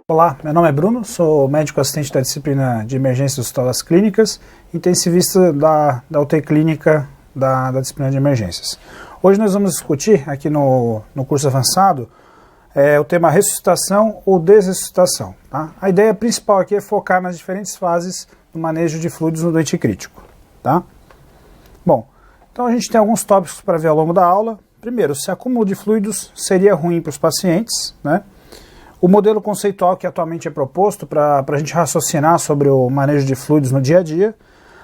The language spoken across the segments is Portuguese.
Olá, meu nome é Bruno, sou médico assistente da disciplina de emergência do Hospital das Clínicas, intensivista da UTI Clínica da disciplina de emergências. Hoje nós vamos discutir aqui no curso avançado o tema ressuscitação ou desressuscitação. Tá? A ideia principal aqui é focar nas diferentes fases do manejo de fluidos no doente crítico. Tá? Bom, então a gente tem alguns tópicos para ver ao longo da aula. Primeiro, se acúmulo de fluidos seria ruim para os pacientes, né? O modelo conceitual que atualmente é proposto para a gente raciocinar sobre o manejo de fluidos no dia a dia,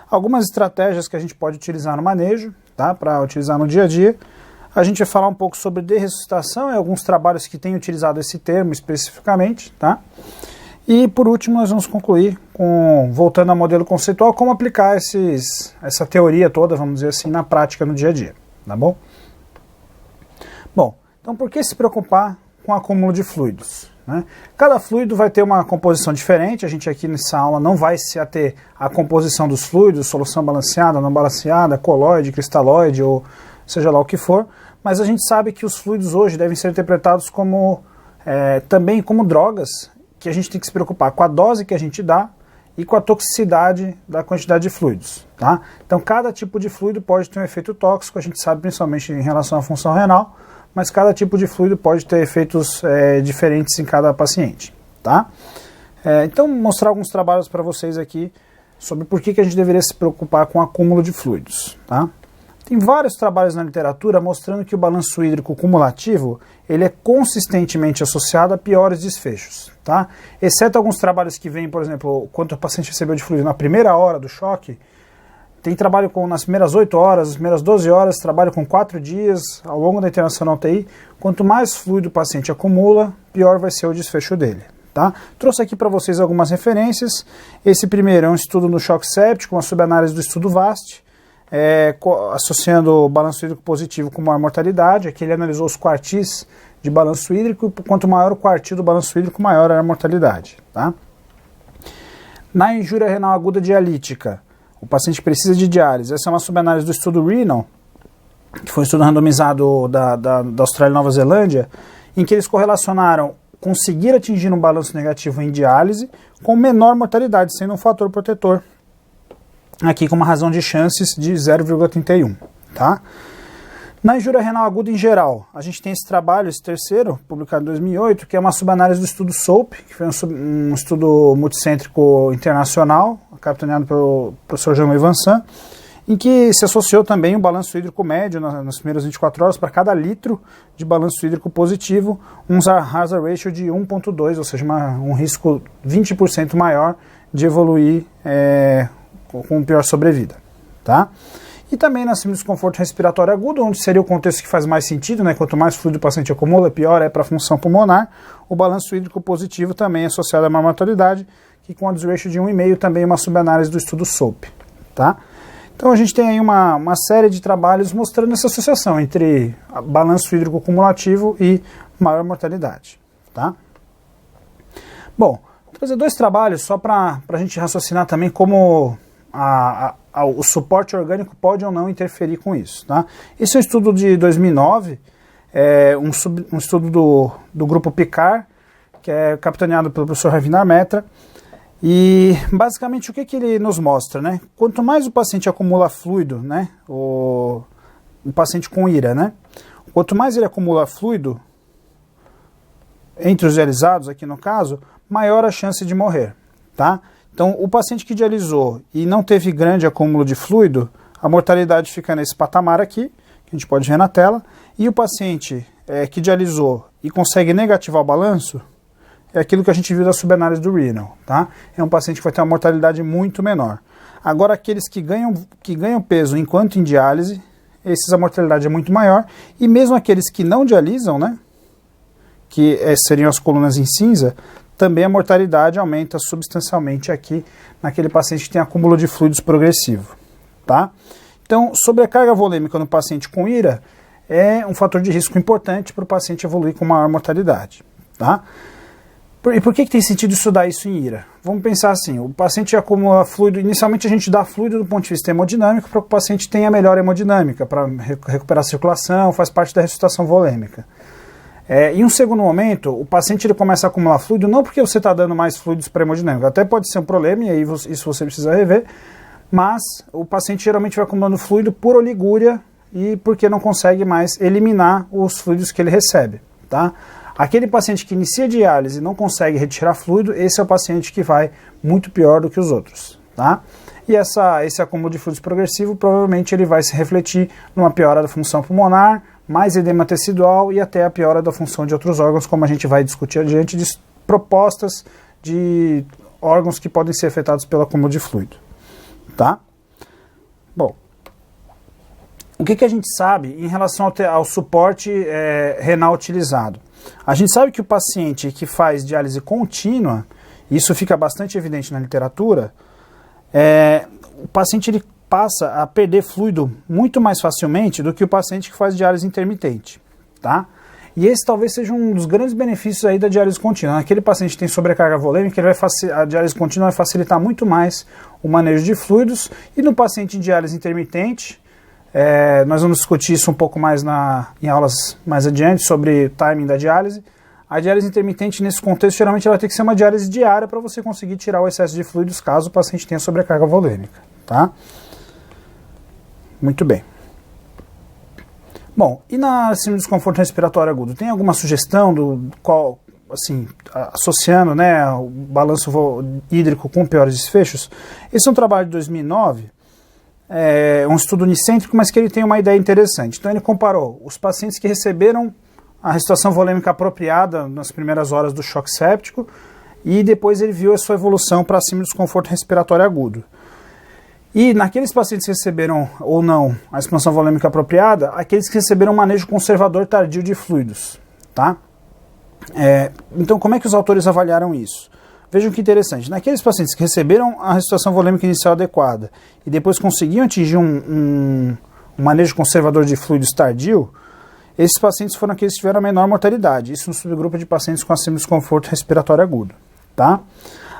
algumas estratégias que a gente pode utilizar no manejo, tá? Para utilizar no dia a dia. A gente vai falar um pouco sobre desressuscitação e alguns trabalhos que têm utilizado esse termo especificamente, tá? E por último nós vamos concluir voltando ao modelo conceitual, como aplicar essa teoria toda, vamos dizer assim, na prática no dia a dia, tá bom? Bom, então por que se preocupar com o acúmulo de fluidos? Né? Cada fluido vai ter uma composição diferente, a gente aqui nessa aula não vai se ater à composição dos fluidos, solução balanceada, não balanceada, colóide, cristalóide, ou seja lá o que for, mas a gente sabe que os fluidos hoje devem ser interpretados também como drogas, que a gente tem que se preocupar com a dose que a gente dá e com a toxicidade da quantidade de fluidos. Tá? Então cada tipo de fluido pode ter um efeito tóxico, a gente sabe principalmente em relação à função renal, mas cada tipo de fluido pode ter efeitos diferentes em cada paciente. Tá? Então, mostrar alguns trabalhos para vocês aqui sobre por que a gente deveria se preocupar com o acúmulo de fluidos. Tá? Tem vários trabalhos na literatura mostrando que o balanço hídrico cumulativo ele é consistentemente associado a piores desfechos. Tá? Exceto alguns trabalhos que vêm, por exemplo, quanto o paciente recebeu de fluido na primeira hora do choque. Tem trabalho nas primeiras 8 horas, nas primeiras 12 horas, trabalho com 4 dias, ao longo da internação na UTI. Quanto mais fluido o paciente acumula, pior vai ser o desfecho dele. Tá? Trouxe aqui para vocês algumas referências. Esse primeiro é um estudo no choque séptico, uma subanálise do estudo VAST, associando o balanço hídrico positivo com maior mortalidade. Aqui ele analisou os quartis de balanço hídrico, e quanto maior o quartil do balanço hídrico, maior era a mortalidade. Tá? Na injúria renal aguda dialítica, o paciente precisa de diálise. Essa é uma subanálise do estudo Renal, que foi um estudo randomizado da Austrália e Nova Zelândia, em que eles correlacionaram conseguir atingir um balanço negativo em diálise com menor mortalidade, sendo um fator protetor, aqui com uma razão de chances de 0,31. Tá? Na injúria renal aguda em geral, a gente tem esse trabalho, esse terceiro, publicado em 2008, que é uma subanálise do estudo SOAP, que foi um estudo multicêntrico internacional, capitaneado pelo professor Jean-Louis Vincent, em que se associou também o balanço hídrico médio nas primeiras 24 horas para cada litro de balanço hídrico positivo, um hazard ratio de 1,2, ou seja, um risco 20% maior de evoluir com pior sobrevida. Tá? E também na síndrome de desconforto respiratório agudo, onde seria o contexto que faz mais sentido, né? Quanto mais fluido o paciente acumula, pior é para a função pulmonar. O balanço hídrico positivo também é associado a uma mortalidade, que com a ratio de 1,5 também é uma subanálise do estudo SOAP. Tá? Então a gente tem aí uma série de trabalhos mostrando essa associação entre balanço hídrico cumulativo e maior mortalidade. Tá? Bom, vou trazer 2 trabalhos só para a gente raciocinar também como o suporte orgânico pode ou não interferir com isso. Tá? Esse é um estudo de 2009, um estudo do grupo PICAR, que é capitaneado pelo professor Ravinar Metra, e basicamente o que ele nos mostra? Né? Quanto mais o paciente acumula fluido, né? o paciente com IRA, né? Quanto mais ele acumula fluido, entre os dialisados aqui no caso, maior a chance de morrer. Tá? Então, o paciente que dialisou e não teve grande acúmulo de fluido, a mortalidade fica nesse patamar aqui, que a gente pode ver na tela, e o paciente que dialisou e consegue negativar o balanço, é aquilo que a gente viu da subanálise do Renal. Tá? É um paciente que vai ter uma mortalidade muito menor. Agora, aqueles que ganham peso enquanto em diálise, a mortalidade é muito maior, e mesmo aqueles que não dialisam, né, que seriam as colunas em cinza, também a mortalidade aumenta substancialmente aqui naquele paciente que tem acúmulo de fluidos progressivo. Tá? Então, sobrecarga volêmica no paciente com IRA é um fator de risco importante para o paciente evoluir com maior mortalidade. Tá? E por que tem sentido estudar isso em IRA? Vamos pensar assim, o paciente acumula fluido, inicialmente a gente dá fluido do ponto de vista hemodinâmico para que o paciente tenha melhor hemodinâmica, para recuperar a circulação, faz parte da ressuscitação volêmica. Em um segundo momento, o paciente ele começa a acumular fluido, não porque você está dando mais fluidos para hemodinâmica, até pode ser um problema, e aí isso você precisa rever, mas o paciente geralmente vai acumulando fluido por oligúria e porque não consegue mais eliminar os fluidos que ele recebe, tá? Aquele paciente que inicia diálise e não consegue retirar fluido, esse é o paciente que vai muito pior do que os outros, tá? E esse acúmulo de fluidos progressivo, provavelmente ele vai se refletir numa piora da função pulmonar, mais edema tecidual e até a piora da função de outros órgãos, como a gente vai discutir adiante, de propostas de órgãos que podem ser afetados pelo acúmulo de fluido, tá? Bom, o que a gente sabe em relação ao suporte renal utilizado? A gente sabe que o paciente que faz diálise contínua, isso fica bastante evidente na literatura, o paciente ele passa a perder fluido muito mais facilmente do que o paciente que faz diálise intermitente, tá? E esse talvez seja um dos grandes benefícios aí da diálise contínua. Aquele paciente que tem sobrecarga volêmica, a diálise contínua vai facilitar muito mais o manejo de fluidos, e no paciente em diálise intermitente, nós vamos discutir isso um pouco mais em aulas mais adiante sobre o timing da diálise. A diálise intermitente, nesse contexto, geralmente ela tem que ser uma diálise diária para você conseguir tirar o excesso de fluidos caso o paciente tenha sobrecarga volêmica, tá? Muito bem. Bom, e na síndrome de desconforto respiratório agudo, tem alguma sugestão do qual, assim, associando, né, o balanço hídrico com piores desfechos? Esse é um trabalho de 2009, um estudo unicêntrico, mas que ele tem uma ideia interessante. Então ele comparou os pacientes que receberam a ressuscitação volêmica apropriada nas primeiras horas do choque séptico e depois ele viu a sua evolução para síndrome de desconforto respiratório agudo. E naqueles pacientes que receberam ou não a expansão volêmica apropriada, aqueles que receberam um manejo conservador tardio de fluidos, tá? Então como é que os autores avaliaram isso? Vejam que interessante, naqueles pacientes que receberam a ressuscitação volêmica inicial adequada e depois conseguiam atingir um manejo conservador de fluidos tardio, esses pacientes foram aqueles que tiveram a menor mortalidade, isso no subgrupo de pacientes com síndrome de desconforto respiratório agudo, tá?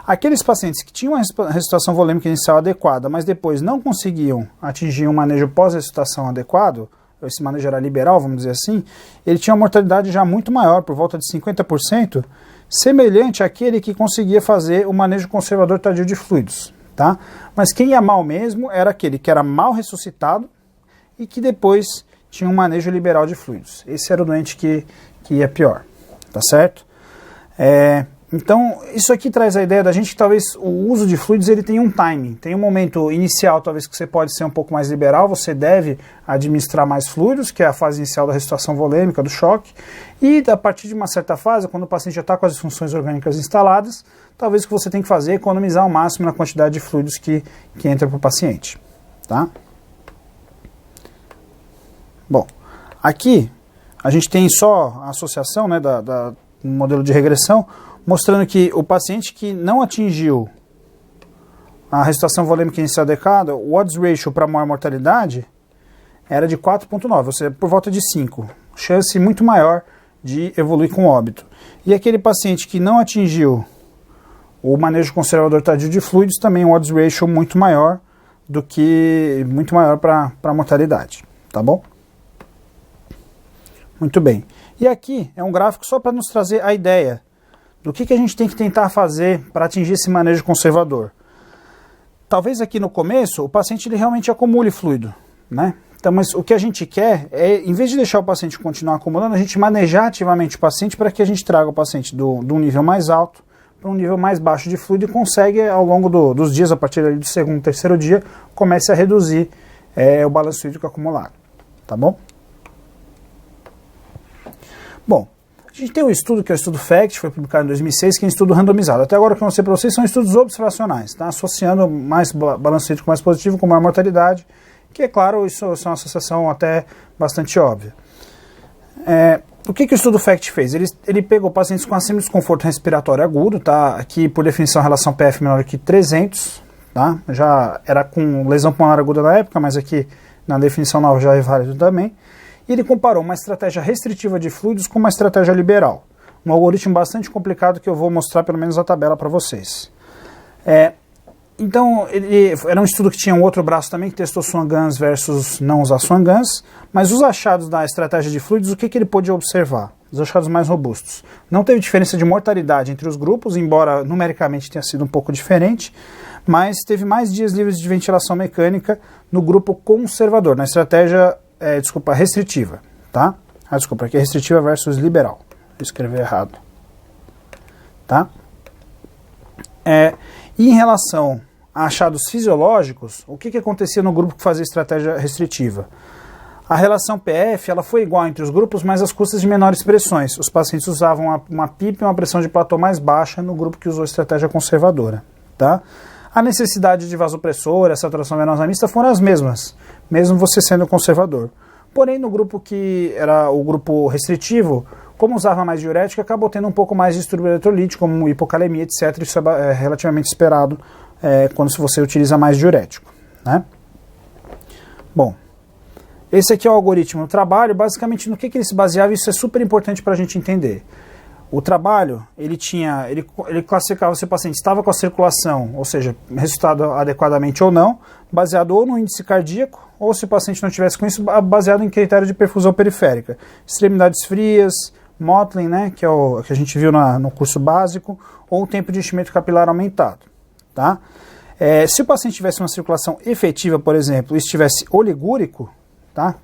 Aqueles pacientes que tinham a ressuscitação volêmica inicial adequada, mas depois não conseguiam atingir um manejo pós-ressuscitação adequado, esse manejo era liberal, vamos dizer assim, ele tinha uma mortalidade já muito maior, por volta de 50%, semelhante àquele que conseguia fazer o manejo conservador tardio de fluidos, tá? Mas quem ia mal mesmo era aquele que era mal ressuscitado e que depois tinha um manejo liberal de fluidos. Esse era o doente que ia pior, tá certo? Então, isso aqui traz a ideia da gente que talvez o uso de fluidos ele tem um timing, tem um momento inicial talvez que você pode ser um pouco mais liberal, você deve administrar mais fluidos, que é a fase inicial da ressuscitação volêmica, do choque, e a partir de uma certa fase, quando o paciente já está com as disfunções orgânicas instaladas, talvez o que você tem que fazer é economizar ao máximo na quantidade de fluidos que entra para o paciente, tá? Bom, aqui a gente tem só a associação, né, do modelo de regressão, mostrando que o paciente que não atingiu a ressuscitação volêmica inicial adequada, o odds ratio para maior mortalidade era de 4,9, ou seja, por volta de 5. Chance muito maior de evoluir com óbito. E aquele paciente que não atingiu o manejo conservador tardio de fluidos, também um odds ratio muito maior para a mortalidade. Tá bom? Muito bem. E aqui é um gráfico só para nos trazer a ideia do que a gente tem que tentar fazer para atingir esse manejo conservador. Talvez aqui no começo o paciente ele realmente acumule fluido, né? Então, mas o que a gente quer é, em vez de deixar o paciente continuar acumulando, a gente manejar ativamente o paciente para que a gente traga o paciente de um nível mais alto para um nível mais baixo de fluido e consegue, ao longo dos dias, a partir do segundo, terceiro dia, comece a reduzir o balanço hídrico acumulado. Tá bom? Bom, a gente tem um estudo que é o estudo FACT, foi publicado em 2006, que é um estudo randomizado. Até agora o que eu mostrei para vocês são estudos observacionais, tá? Associando mais balanço hídrico mais positivo com maior mortalidade, que é claro, isso é uma associação até bastante óbvia. O que o estudo FACT fez? Ele pegou pacientes com síndrome de desconforto respiratório agudo, tá? Aqui por definição a relação PF menor que 300, tá? Já era com lesão pulmonar aguda na época, mas aqui na definição nova já é válido também. E ele comparou uma estratégia restritiva de fluidos com uma estratégia liberal. Um algoritmo bastante complicado que eu vou mostrar pelo menos a tabela para vocês. Então, era um estudo que tinha um outro braço também, que testou Swan-Ganz versus não usar Swan-Ganz, mas os achados da estratégia de fluidos, o que ele pôde observar? os achados mais robustos. Não teve diferença de mortalidade entre os grupos, embora numericamente tenha sido um pouco diferente, mas teve mais dias livres de ventilação mecânica no grupo conservador, na estratégia, restritiva, tá? Desculpa, aqui é restritiva versus liberal. Vou escrever errado. Tá? E em relação a achados fisiológicos, o que acontecia no grupo que fazia estratégia restritiva? A relação PF ela foi igual entre os grupos, mas às custas de menores pressões. Os pacientes usavam uma PIP e uma pressão de platô mais baixa no grupo que usou estratégia conservadora. Tá? A necessidade de vasopressor, a saturação venosa mista foram as mesmas, mesmo você sendo conservador. Porém, no grupo que era o grupo restritivo, como usava mais diurético, acabou tendo um pouco mais de distúrbio eletrolítico, como hipocalemia, etc. Isso é relativamente esperado quando você utiliza mais diurético. Né? Bom, esse aqui é o algoritmo do trabalho. Basicamente, no que ele se baseava, isso é super importante para a gente entender. O trabalho, ele classificava se o paciente estava com a circulação, ou seja, resultado adequadamente ou não, baseado ou no índice cardíaco, ou se o paciente não tivesse com isso, baseado em critério de perfusão periférica. Extremidades frias, Motley, né, que é o que a gente viu no curso básico, ou o tempo de enchimento capilar aumentado. Tá? Se o paciente tivesse uma circulação efetiva, por exemplo, e estivesse oligúrico, tá?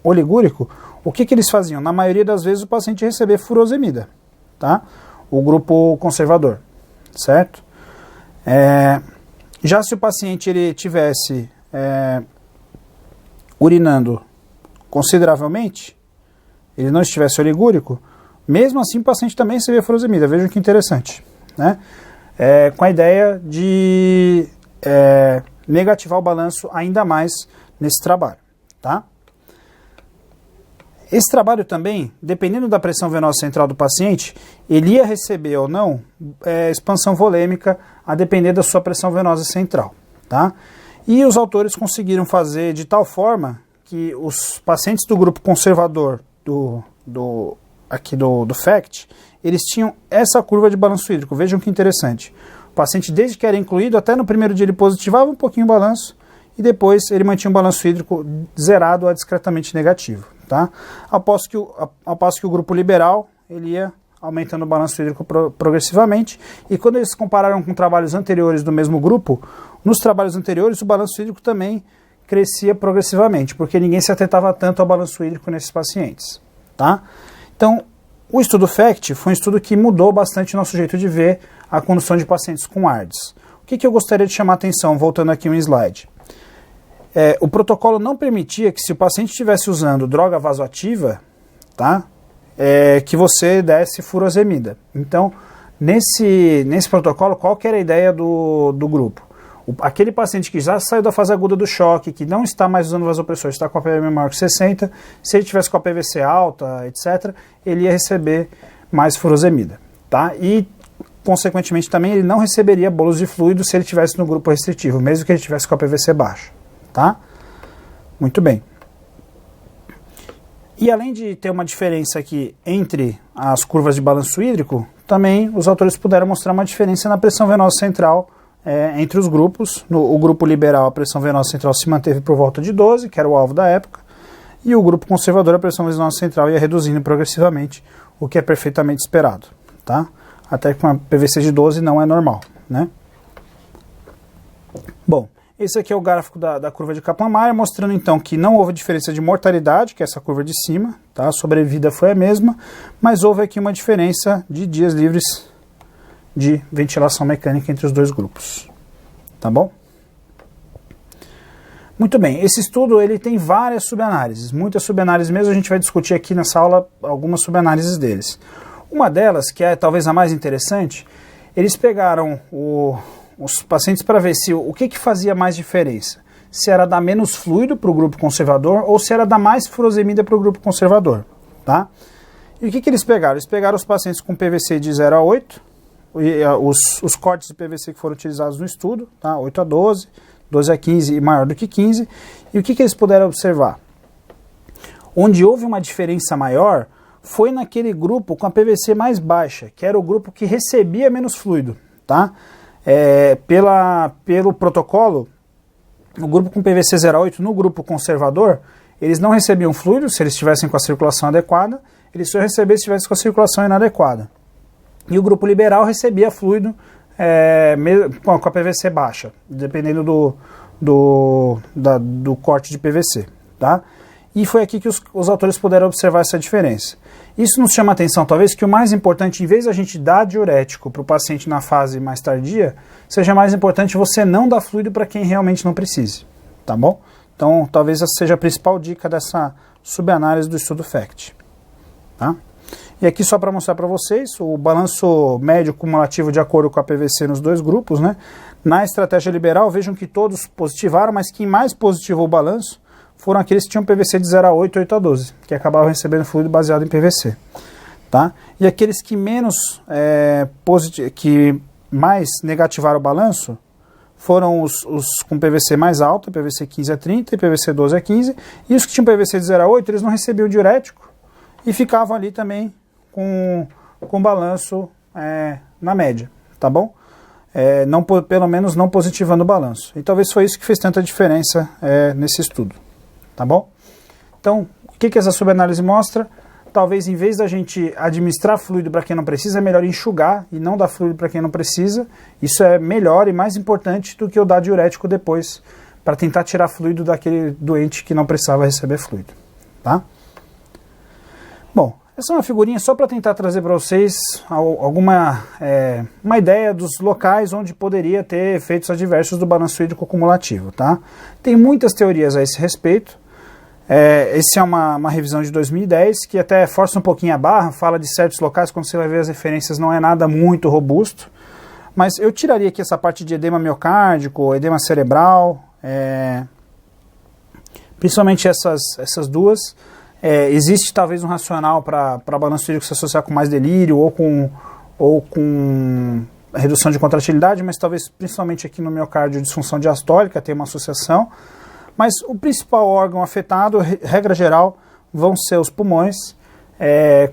Oligúrico, o que eles faziam? Na maioria das vezes o paciente ia receber furosemida, tá? O grupo conservador, certo? Já se o paciente ele tivesse urinando consideravelmente, ele não estivesse oligúrico, mesmo assim o paciente também recebia furosemida. Vejam que interessante, né? Com a ideia de negativar o balanço ainda mais nesse trabalho, tá? Esse trabalho também, dependendo da pressão venosa central do paciente, ele ia receber ou não expansão volêmica a depender da sua pressão venosa central, tá? E os autores conseguiram fazer de tal forma que os pacientes do grupo conservador do FACT, eles tinham essa curva de balanço hídrico. Vejam que interessante. O paciente, desde que era incluído, até no primeiro dia ele positivava um pouquinho o balanço e depois ele mantinha um balanço hídrico zerado a discretamente negativo. Tá? Ao passo que o grupo liberal ele ia aumentando o balanço hídrico progressivamente, e quando eles compararam com trabalhos anteriores do mesmo grupo, nos trabalhos anteriores o balanço hídrico também crescia progressivamente, porque ninguém se atentava tanto ao balanço hídrico nesses pacientes. Tá? Então, o estudo FACT foi um estudo que mudou bastante o nosso jeito de ver a condução de pacientes com ARDS. O que eu gostaria de chamar a atenção, voltando aqui um slide? O protocolo não permitia que, se o paciente estivesse usando droga vasoativa, tá, que você desse furosemida. Então, nesse protocolo, qual que era a ideia do grupo? Aquele paciente que já saiu da fase aguda do choque, que não está mais usando vasopressor, está com a PVM maior que 60, se ele tivesse com a PVC alta, etc., ele ia receber mais furosemida. Tá? E, consequentemente, também ele não receberia bolos de fluido se ele estivesse no grupo restritivo, mesmo que ele estivesse com a PVC baixa. Tá? Muito bem. E além de ter uma diferença aqui entre as curvas de balanço hídrico, também os autores puderam mostrar uma diferença na pressão venosa central entre os grupos. O grupo liberal, a pressão venosa central se manteve por volta de 12, que era o alvo da época, e o grupo conservador, a pressão venosa central ia reduzindo progressivamente, o que é perfeitamente esperado. Tá? Até que uma PVC de 12 não é normal. Né? Bom, esse aqui é o gráfico da curva de Kaplan-Meier, mostrando então que não houve diferença de mortalidade, que é essa curva de cima, tá? A sobrevida foi a mesma, mas houve aqui uma diferença de dias livres de ventilação mecânica entre os dois grupos. Tá bom? Muito bem, esse estudo ele tem várias subanálises, muitas subanálises mesmo, a gente vai discutir aqui nessa aula algumas subanálises deles. Uma delas, que é talvez a mais interessante, eles pegaram os pacientes para ver se o que fazia mais diferença. Se era dar menos fluido para o grupo conservador ou se era dar mais furosemida para o grupo conservador. Tá? E o que eles pegaram? Eles pegaram os pacientes com PVC de 0 a 8, os cortes de PVC que foram utilizados no estudo, tá? 8 a 12, 12 a 15 e maior do que 15. E o que eles puderam observar? Onde houve uma diferença maior foi naquele grupo com a PVC mais baixa, que era o grupo que recebia menos fluido. Tá? Pelo protocolo, o grupo com PVC 0 a 8, no grupo conservador, eles não recebiam fluido se eles estivessem com a circulação adequada, ele só recebia se estivesse com a circulação inadequada. E o grupo liberal recebia fluido com a PVC baixa, dependendo do corte de PVC. Tá? E foi aqui que os autores puderam observar essa diferença. Isso nos chama a atenção, talvez, que o mais importante, em vez da gente dar diurético para o paciente na fase mais tardia, seja mais importante você não dar fluido para quem realmente não precise. Tá bom? Então, talvez essa seja a principal dica dessa subanálise do estudo FACT. Tá? E aqui só para mostrar para vocês o balanço médio cumulativo de acordo com a PVC nos dois grupos. Né? Na estratégia liberal, vejam que todos positivaram, mas quem mais positivou o balanço foram aqueles que tinham PVC de 0 a 8, 8 a 12, que acabavam recebendo fluido baseado em PVC. Tá? E aqueles que que mais negativaram o balanço foram os com PVC mais alto, PVC 15 a 30 e PVC 12 a 15, e os que tinham PVC de 0 a 8, eles não recebiam diurético e ficavam ali também com balanço na média, tá bom? Pelo menos não positivando o balanço. E talvez foi isso que fez tanta diferença nesse estudo, tá bom? Então, o que essa subanálise mostra? Talvez em vez da gente administrar fluido para quem não precisa, é melhor enxugar e não dar fluido para quem não precisa. Isso é melhor e mais importante do que eu dar diurético depois, para tentar tirar fluido daquele doente que não precisava receber fluido. Tá? Bom, essa é uma figurinha só para tentar trazer para vocês uma ideia dos locais onde poderia ter efeitos adversos do balanço hídrico cumulativo. Tá? Tem muitas teorias a esse respeito. Essa é uma revisão de 2010, que até força um pouquinho a barra, fala de certos locais, quando você vai ver as referências não é nada muito robusto, mas eu tiraria aqui essa parte de edema miocárdico, edema cerebral, principalmente essas duas. Existe talvez um racional para balanço hídrico se associar com mais delírio ou com redução de contratilidade, mas talvez principalmente aqui no miocárdio disfunção diastólica tem uma associação. Mas o principal órgão afetado, regra geral, vão ser os pulmões,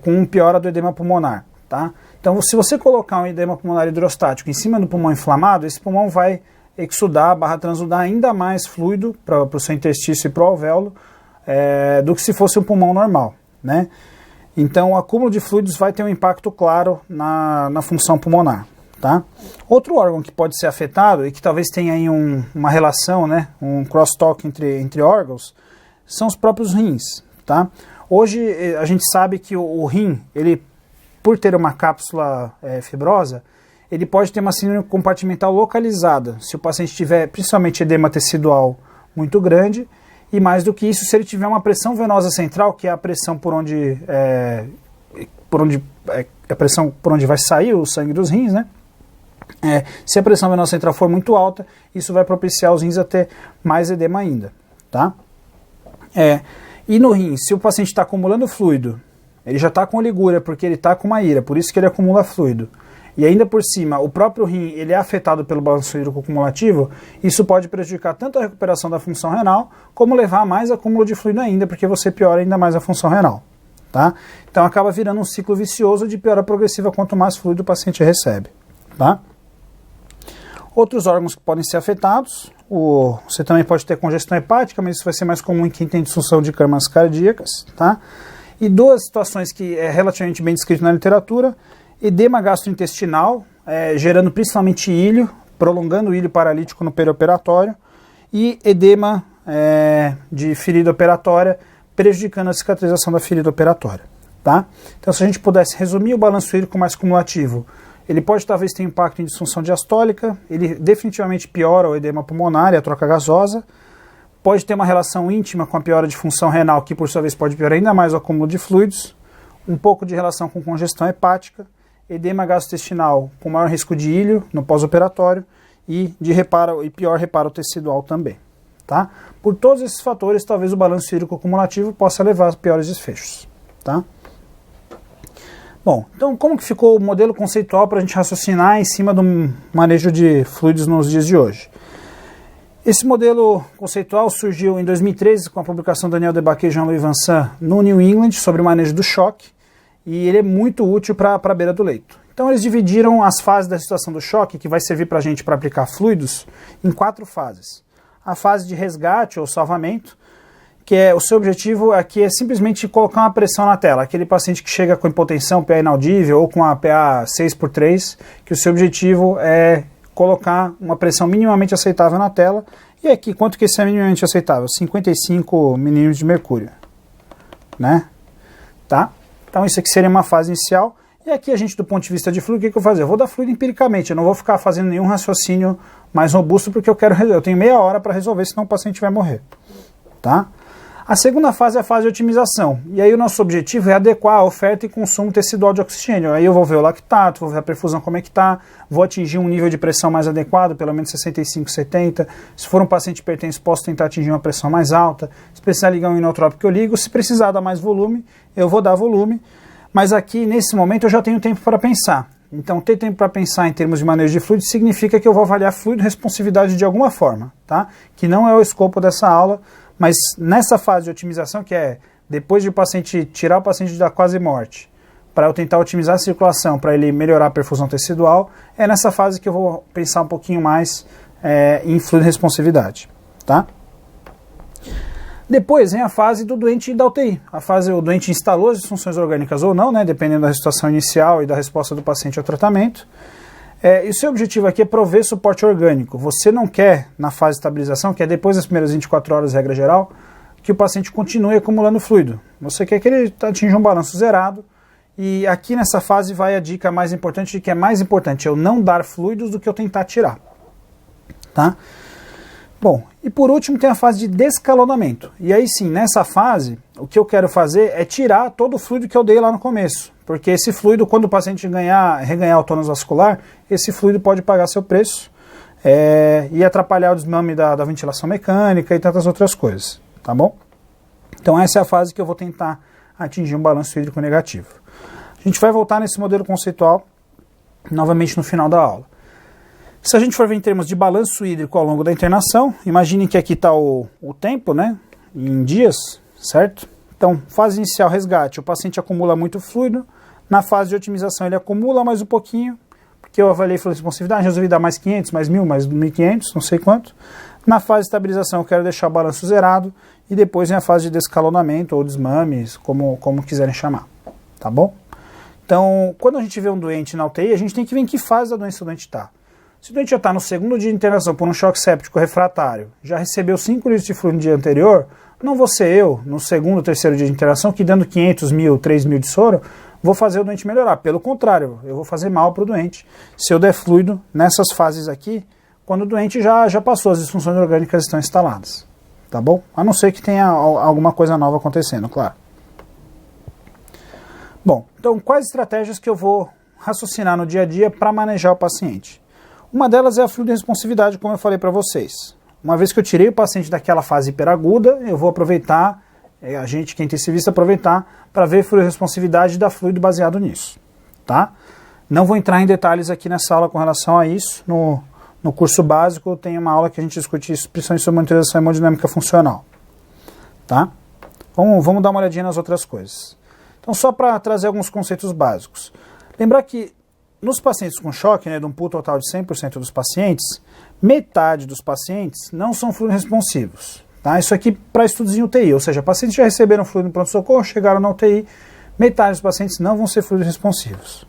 com piora do edema pulmonar. Tá? Então, se você colocar um edema pulmonar hidrostático em cima do pulmão inflamado, esse pulmão vai exudar, transudar ainda mais fluido para o seu interstício e para o alvéolo do que se fosse um pulmão normal. Né? Então, o acúmulo de fluidos vai ter um impacto claro na função pulmonar. Tá? Outro órgão que pode ser afetado e que talvez tenha aí uma relação, né, um crosstalk entre órgãos, são os próprios rins. Tá? Hoje a gente sabe que o rim, ele, por ter uma cápsula fibrosa, ele pode ter uma síndrome compartimental localizada, se o paciente tiver principalmente edema tecidual muito grande, e mais do que isso, se ele tiver uma pressão venosa central, que é a pressão por onde vai sair o sangue dos rins, né? Se a pressão venosa central for muito alta, isso vai propiciar os rins a ter mais edema ainda. Tá? E no rim, se o paciente está acumulando fluido, ele já está com oligúria porque ele está com uma ira, por isso que ele acumula fluido, e ainda por cima o próprio rim ele é afetado pelo balanço hídrico cumulativo, isso pode prejudicar tanto a recuperação da função renal, como levar a mais acúmulo de fluido ainda, porque você piora ainda mais a função renal. Tá? Então acaba virando um ciclo vicioso de piora progressiva quanto mais fluido o paciente recebe. Tá? Outros órgãos que podem ser afetados, você também pode ter congestão hepática, mas isso vai ser mais comum em quem tem disfunção de câmaras cardíacas. Tá? E duas situações que é relativamente bem descrito na literatura: edema gastrointestinal, gerando principalmente íleo, prolongando o íleo paralítico no perioperatório, e edema de ferida operatória, prejudicando a cicatrização da ferida operatória. Tá? Então, se a gente pudesse resumir o balanço hídrico mais cumulativo, ele pode talvez ter impacto em disfunção diastólica, ele definitivamente piora o edema pulmonar e a troca gasosa, pode ter uma relação íntima com a piora de função renal, que por sua vez pode piorar ainda mais o acúmulo de fluidos, um pouco de relação com congestão hepática, edema gastrointestinal com maior risco de íleo no pós-operatório e pior reparo tecidual também. Tá? Por todos esses fatores, talvez o balanço hídrico cumulativo possa levar a piores desfechos. Tá? Bom, então como que ficou o modelo conceitual para a gente raciocinar em cima do manejo de fluidos nos dias de hoje? Esse modelo conceitual surgiu em 2013 com a publicação Daniel Debaquet e Jean-Louis Vincent no New England sobre o manejo do choque, e ele é muito útil para a beira do leito. Então eles dividiram as fases da situação do choque, que vai servir para a gente para aplicar fluidos, em 4 fases. A fase de resgate ou salvamento, que é o seu objetivo aqui é simplesmente colocar uma pressão na tela. Aquele paciente que chega com hipotensão, PA inaudível ou com a PA 6/3, que o seu objetivo é colocar uma pressão minimamente aceitável na tela. E aqui, quanto que isso é minimamente aceitável? 55 milímetros de mercúrio, né? Tá? Então isso aqui seria uma fase inicial. E aqui a gente, do ponto de vista de fluido, o que eu vou fazer? Eu vou dar fluido empiricamente, eu não vou ficar fazendo nenhum raciocínio mais robusto, porque eu tenho meia hora para resolver, senão o paciente vai morrer. Tá? A segunda fase é a fase de otimização. E aí o nosso objetivo é adequar a oferta e consumo tecidual de oxigênio. Aí eu vou ver o lactato, vou ver a perfusão como é que está, vou atingir um nível de pressão mais adequado, pelo menos 65, 70. Se for um paciente hipertenso, posso tentar atingir uma pressão mais alta. Se precisar ligar um inotrópico, eu ligo. Se precisar dar mais volume, eu vou dar volume. Mas aqui, nesse momento, eu já tenho tempo para pensar. Então, ter tempo para pensar em termos de manejo de fluido significa que eu vou avaliar fluido responsividade de alguma forma, tá? Que não é o escopo dessa aula, mas nessa fase de otimização, que é depois de tirar o paciente da quase morte, para eu tentar otimizar a circulação, para ele melhorar a perfusão tecidual, é nessa fase que eu vou pensar um pouquinho mais em fluido responsividade, tá? Depois vem a fase do doente da UTI. O doente instalou as disfunções orgânicas ou não, né, dependendo da situação inicial e da resposta do paciente ao tratamento. E o seu objetivo aqui é prover suporte orgânico. Você não quer, na fase de estabilização, que é depois das primeiras 24 horas, regra geral, que o paciente continue acumulando fluido. Você quer que ele atinja um balanço zerado. E aqui nessa fase vai a dica mais importante, de que é mais importante eu não dar fluidos do que eu tentar tirar. Tá? Bom, e por último tem a fase de descalonamento. E aí sim, nessa fase, o que eu quero fazer é tirar todo o fluido que eu dei lá no começo. Porque esse fluido, quando o paciente reganhar o tônus vascular, esse fluido pode pagar seu preço e atrapalhar o desmame da ventilação mecânica e tantas outras coisas, tá bom? Então essa é a fase que eu vou tentar atingir um balanço hídrico negativo. A gente vai voltar nesse modelo conceitual novamente no final da aula. Se a gente for ver em termos de balanço hídrico ao longo da internação, imagine que aqui está o tempo, né, em dias, certo? Então, fase inicial, resgate, o paciente acumula muito fluido. Na fase de otimização ele acumula mais um pouquinho, porque eu avaliei fluido responsividade, resolvi dar mais 500, mais 1000, mais 1500, não sei quanto. Na fase de estabilização eu quero deixar o balanço zerado, e depois vem a fase de descalonamento ou desmames, como quiserem chamar, tá bom? Então, quando a gente vê um doente na UTI, a gente tem que ver em que fase da doença o doente está. Se o doente já está no segundo dia de internação por um choque séptico refratário, já recebeu 5 litros de fluido no dia anterior, não vou ser eu, no segundo, terceiro dia de internação, que dando 500 mil, 3 mil de soro, vou fazer o doente melhorar. Pelo contrário, eu vou fazer mal para o doente se eu der fluido nessas fases aqui, quando o doente já passou, as disfunções orgânicas estão instaladas. Tá bom? A não ser que tenha alguma coisa nova acontecendo, claro. Bom, então quais estratégias que eu vou raciocinar no dia a dia para manejar o paciente? Uma delas é a fluido responsividade, como eu falei para vocês. Uma vez que eu tirei o paciente daquela fase hiperaguda, eu vou aproveitar, a gente que é intensivista, aproveitar para ver fluido responsividade e dar fluido baseado nisso. Tá? Não vou entrar em detalhes aqui nessa aula com relação a isso. No curso básico tem uma aula que a gente discute isso, principalmente sobre monitorização hemodinâmica funcional. Tá? Vamos dar uma olhadinha nas outras coisas. Então, só para trazer alguns conceitos básicos. Lembrar que nos pacientes com choque, né, de um pool total de 100% dos pacientes, metade dos pacientes não são fluido responsivos. Tá? Isso aqui para estudos em UTI, ou seja, pacientes já receberam fluido no pronto-socorro, chegaram na UTI, metade dos pacientes não vão ser fluido responsivos.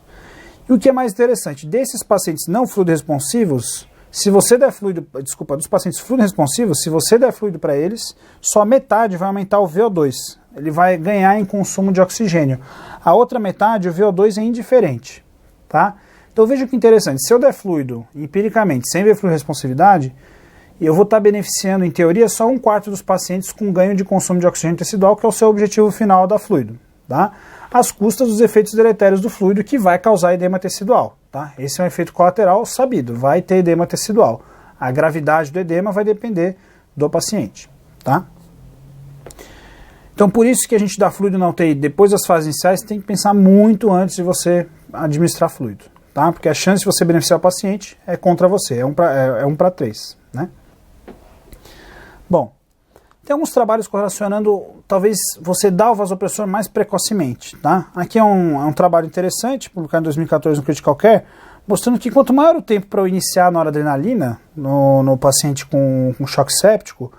E o que é mais interessante, desses pacientes não fluido responsivos, se você der fluido, dos pacientes fluido responsivos, se você der fluido para eles, só metade vai aumentar o VO2. Ele vai ganhar em consumo de oxigênio. A outra metade, o VO2 é indiferente. Tá? Então veja que interessante, se eu der fluido empiricamente, sem ver fluido responsividade, eu vou estar beneficiando, em teoria, só 1/4 dos pacientes com ganho de consumo de oxigênio tecidual, que é o seu objetivo final da fluido, tá? Às custas dos efeitos deletérios do fluido, que vai causar edema tecidual. Tá? Esse é um efeito colateral sabido, vai ter edema tecidual. A gravidade do edema vai depender do paciente. Tá? Então por isso que a gente dá fluido na UTI depois das fases iniciais, tem que pensar muito antes de você administrar fluido. Tá? Porque a chance de você beneficiar o paciente é contra você, é 1 para 3. Né? Bom, tem alguns trabalhos correlacionando, talvez você dá o vasopressor mais precocemente. Tá? Aqui é um trabalho interessante, publicado em 2014 no Critical Care, mostrando que quanto maior o tempo para eu iniciar a noradrenalina no paciente com choque séptico,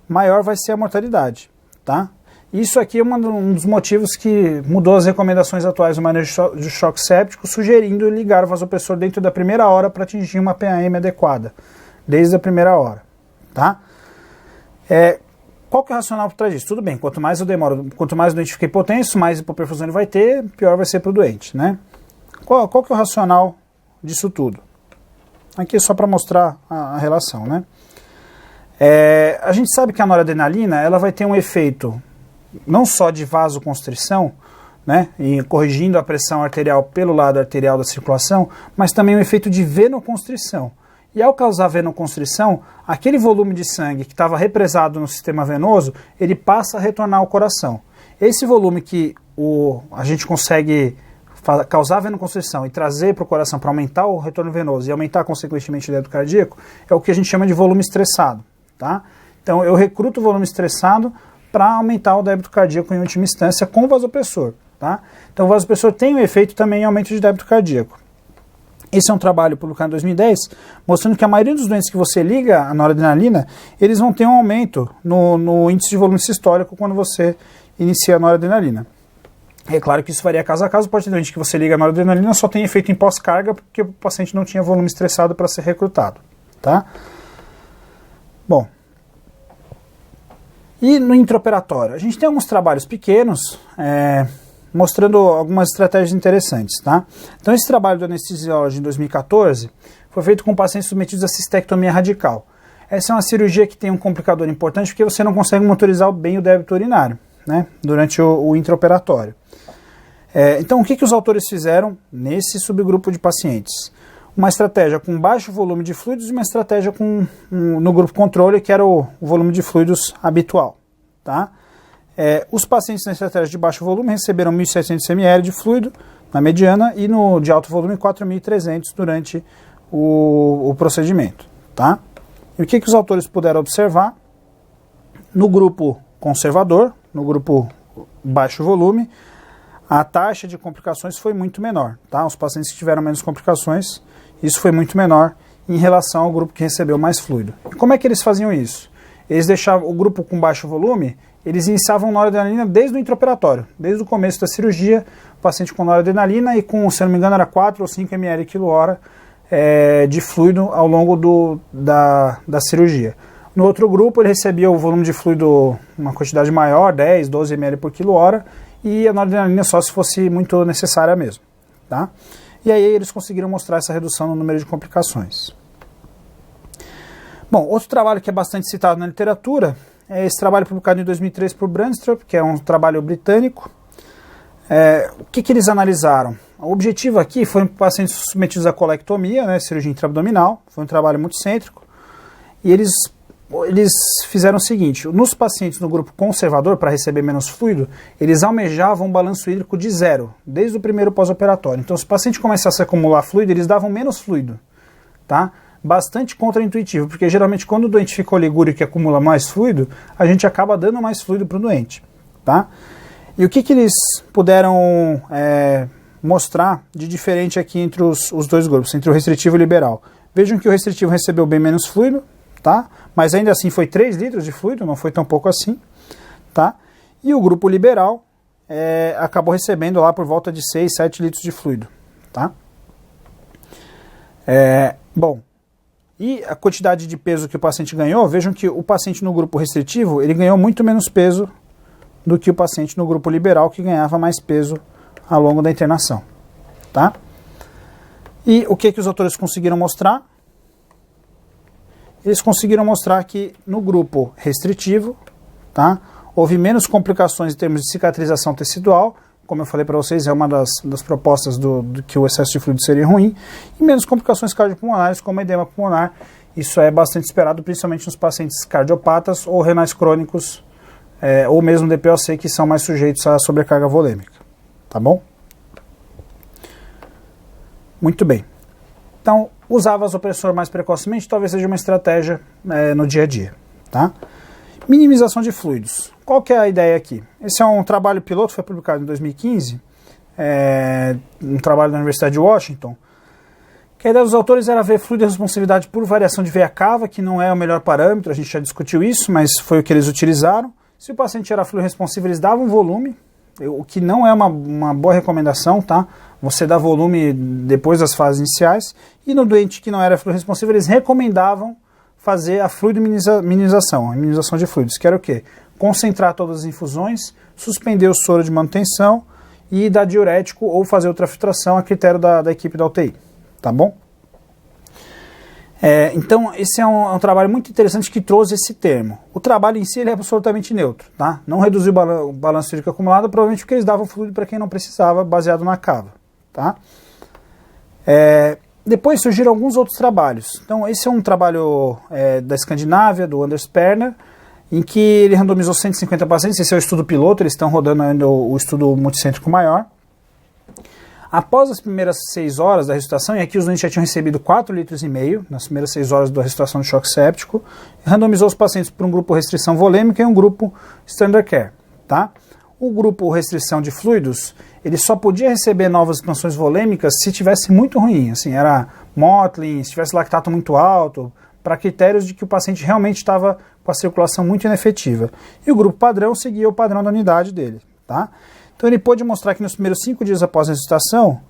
maior vai ser a mortalidade. tá? Isso aqui é um dos motivos que mudou as recomendações atuais do manejo de choque séptico, sugerindo ligar o vasopressor dentro da primeira hora para atingir uma PAM adequada, desde a primeira hora, tá? Qual que é o racional por trás disso? Tudo bem, quanto mais eu demoro, quanto mais o doente fica hipotenso, mais hipoperfusão ele vai ter, pior vai ser para o doente, né? Qual que é o racional disso tudo? Aqui é só para mostrar a relação, né? A gente sabe que a noradrenalina ela vai ter um efeito não só de vasoconstrição, né, e corrigindo a pressão arterial pelo lado arterial da circulação, mas também um efeito de venoconstrição. E ao causar venoconstrição, aquele volume de sangue que estava represado no sistema venoso, ele passa a retornar ao coração. Esse volume que a gente consegue causar venoconstrição e trazer para o coração para aumentar o retorno venoso e aumentar consequentemente o débito cardíaco, é o que a gente chama de volume estressado, tá? Então eu recruto o volume estressado para aumentar o débito cardíaco em última instância com o vasopressor, tá? Então o vasopressor tem um efeito também em aumento de débito cardíaco. Esse é um trabalho publicado em 2010, mostrando que a maioria dos doentes que você liga a noradrenalina, eles vão ter um aumento no índice de volume sistólico quando você inicia a noradrenalina. É claro que isso varia caso a caso, pode ter doente que você liga a noradrenalina só tem efeito em pós-carga porque o paciente não tinha volume estressado para ser recrutado, tá? Bom, e no intraoperatório? A gente tem alguns trabalhos pequenos mostrando algumas estratégias interessantes, tá? Então esse trabalho do anestesiólogo em 2014 foi feito com pacientes submetidos a cistectomia radical. Essa é uma cirurgia que tem um complicador importante porque você não consegue monitorizar bem o débito urinário, né, durante o intraoperatório. Então o que os autores fizeram nesse subgrupo de pacientes? Uma estratégia com baixo volume de fluidos e uma estratégia no grupo controle, que era o volume de fluidos habitual, tá? Os pacientes na estratégia de baixo volume receberam 1.700 ml de fluido na mediana e no de alto volume 4.300 durante o procedimento, tá? E o que os autores puderam observar? No grupo conservador, no grupo baixo volume, a taxa de complicações foi muito menor, tá? Os pacientes que tiveram menos complicações, isso foi muito menor em relação ao grupo que recebeu mais fluido. E como é que eles faziam isso? Eles deixavam o grupo com baixo volume, eles iniciavam noradrenalina desde o intraoperatório, desde o começo da cirurgia, o paciente com noradrenalina e com, se não me engano, era 4 ou 5 ml quilo-hora de fluido ao longo da cirurgia. No outro grupo, ele recebia o volume de fluido, uma quantidade maior, 10, 12 ml por quilo-hora, e a noradrenalina só se fosse muito necessária mesmo, tá? E aí eles conseguiram mostrar essa redução no número de complicações. Bom, outro trabalho que é bastante citado na literatura é esse trabalho publicado em 2003 por Brandstrup, que é um trabalho britânico. O que eles analisaram? O objetivo aqui foi pacientes submetidos à colectomia, né, cirurgia intraabdominal, foi um trabalho muito cêntrico, e eles fizeram o seguinte: nos pacientes no grupo conservador, para receber menos fluido, eles almejavam um balanço hídrico de 0, desde o primeiro pós-operatório. Então, se o paciente começasse a acumular fluido, eles davam menos fluido, tá? Bastante contraintuitivo, porque geralmente quando o doente fica oligúrico e acumula mais fluido, a gente acaba dando mais fluido para o doente, tá? E o que eles puderam mostrar de diferente aqui entre os dois grupos, entre o restritivo e o liberal? Vejam que o restritivo recebeu bem menos fluido, tá? Mas ainda assim foi 3 litros de fluido, não foi tão pouco assim, tá? E o grupo liberal acabou recebendo lá por volta de 6, 7 litros de fluido, tá? Bom, e a quantidade de peso que o paciente ganhou, vejam que o paciente no grupo restritivo, ele ganhou muito menos peso do que o paciente no grupo liberal, que ganhava mais peso ao longo da internação, tá? E o que os autores conseguiram mostrar? Eles conseguiram mostrar que no grupo restritivo, tá, houve menos complicações em termos de cicatrização tecidual, como eu falei para vocês, é uma das propostas do que o excesso de fluido seria ruim, e menos complicações cardiopulmonares, como edema pulmonar. Isso é bastante esperado, principalmente nos pacientes cardiopatas ou renais crônicos, ou mesmo DPOC, que são mais sujeitos à sobrecarga volêmica. Tá bom? Muito bem. Então, usar vasopressor mais precocemente talvez seja uma estratégia no dia a dia, tá? Minimização de fluidos. Qual que é a ideia aqui? Esse é um trabalho piloto, foi publicado em 2015, um trabalho da Universidade de Washington, que a ideia dos autores era ver fluido e responsividade por variação de veia cava, que não é o melhor parâmetro, a gente já discutiu isso, mas foi o que eles utilizaram. Se o paciente era fluido responsivo, eles davam volume, o que não é uma boa recomendação, tá? Você dá volume depois das fases iniciais. E no doente que não era fluido responsivo, eles recomendavam fazer a fluidominimização, a minimização de fluidos, que era o quê? Concentrar todas as infusões, suspender o soro de manutenção e dar diurético ou fazer ultrafiltração a critério da equipe da UTI, tá bom? Então, esse é um trabalho muito interessante que trouxe esse termo. O trabalho em si ele é absolutamente neutro, tá? Não reduziu o balanço hídrico acumulado, provavelmente porque eles davam fluido para quem não precisava, baseado na cava, tá? Depois surgiram alguns outros trabalhos. Então, esse é um trabalho da Escandinávia, do Anders Perner, em que ele randomizou 150 pacientes. Esse é o estudo piloto, eles estão rodando ainda o estudo multicêntrico maior. Após as primeiras 6 horas da ressuscitação, e aqui os doentes já tinham recebido 4,5 litros nas primeiras 6 horas da ressuscitação de choque séptico, randomizou os pacientes para um grupo restrição volêmica e um grupo standard care, tá? O grupo restrição de fluidos, ele só podia receber novas expansões volêmicas se tivesse muito ruim, assim, era mottling, se tivesse lactato muito alto, para critérios de que o paciente realmente estava com a circulação muito inefetiva. E o grupo padrão seguia o padrão da unidade dele, tá? Então ele pôde mostrar que nos primeiros 5 dias após a ressuscitação,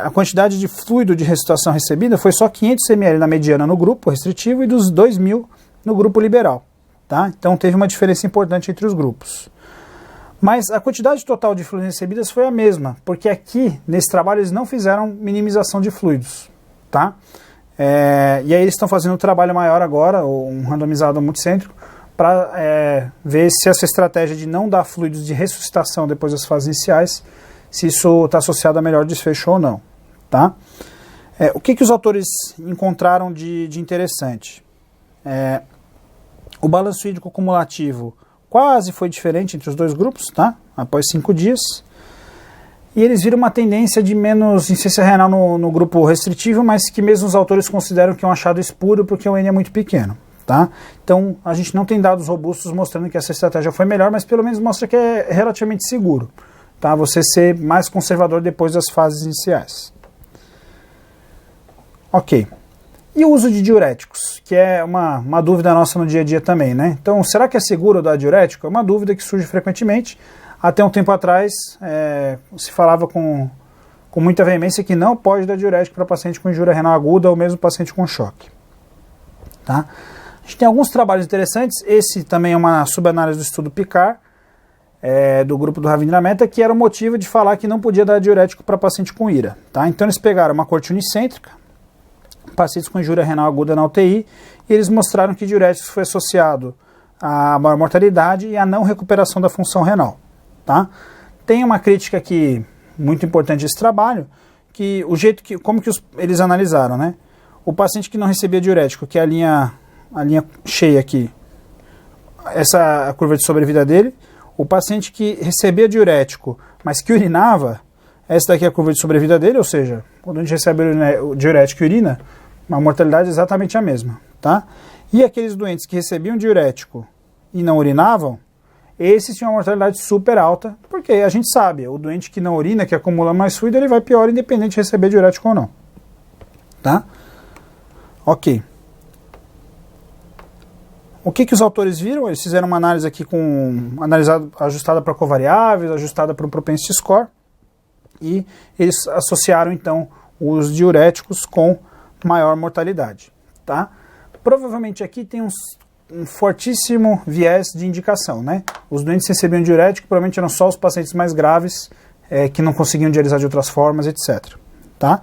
a quantidade de fluido de ressuscitação recebida foi só 500 ml na mediana no grupo restritivo e dos 2.000 no grupo liberal, tá? Então teve uma diferença importante entre os grupos. Mas a quantidade total de fluidos recebidas foi a mesma, porque aqui, nesse trabalho, eles não fizeram minimização de fluidos, tá? E aí eles estão fazendo um trabalho maior agora, um randomizado multicêntrico, para ver se essa estratégia de não dar fluidos de ressuscitação depois das fases iniciais, se isso está associado a melhor desfecho ou não, tá? O que os autores encontraram de interessante? O balanço hídrico cumulativo quase foi diferente entre os dois grupos, tá? Após 5 dias. E eles viram uma tendência de menos insuficiência renal no grupo restritivo, mas que mesmo os autores consideram que é um achado espúrio porque o N é muito pequeno, tá? Então, a gente não tem dados robustos mostrando que essa estratégia foi melhor, mas pelo menos mostra que é relativamente seguro, tá? Você ser mais conservador depois das fases iniciais. Ok. E o uso de diuréticos, que é uma dúvida nossa no dia a dia também, né? Então, será que é seguro dar diurético? É uma dúvida que surge frequentemente. Até um tempo atrás, se falava com muita veemência que não pode dar diurético para paciente com injúria renal aguda ou mesmo paciente com choque, tá? A gente tem alguns trabalhos interessantes. Esse também é uma subanálise do estudo PICAR, do grupo do Ravindra Mehta, que era o motivo de falar que não podia dar diurético para paciente com IRA, tá? Então, eles pegaram uma corte unicêntrica, pacientes com injúria renal aguda na UTI, e eles mostraram que diuréticos foi associado a maior mortalidade e a não recuperação da função renal, tá? Tem uma crítica aqui muito importante desse trabalho, que o jeito como que eles analisaram, né? O paciente que não recebia diurético, que é a linha cheia aqui, essa é a curva de sobrevida dele. O paciente que recebia diurético, mas que urinava, essa daqui é a curva de sobrevida dele, ou seja, quando a gente recebe o diurético e urina, a mortalidade é exatamente a mesma, tá? E aqueles doentes que recebiam diurético e não urinavam, esses tinham uma mortalidade super alta, porque a gente sabe, o doente que não urina, que acumula mais fluido, ele vai pior independente de receber diurético ou não, tá? Ok. O que os autores viram? Eles fizeram uma análise aqui ajustada para covariáveis, ajustada para um propensity score, e eles associaram então os diuréticos com maior mortalidade, tá? Provavelmente aqui tem um fortíssimo viés de indicação, né? Os doentes que recebiam diurético provavelmente eram só os pacientes mais graves, que não conseguiam dialisar de outras formas, etc, tá?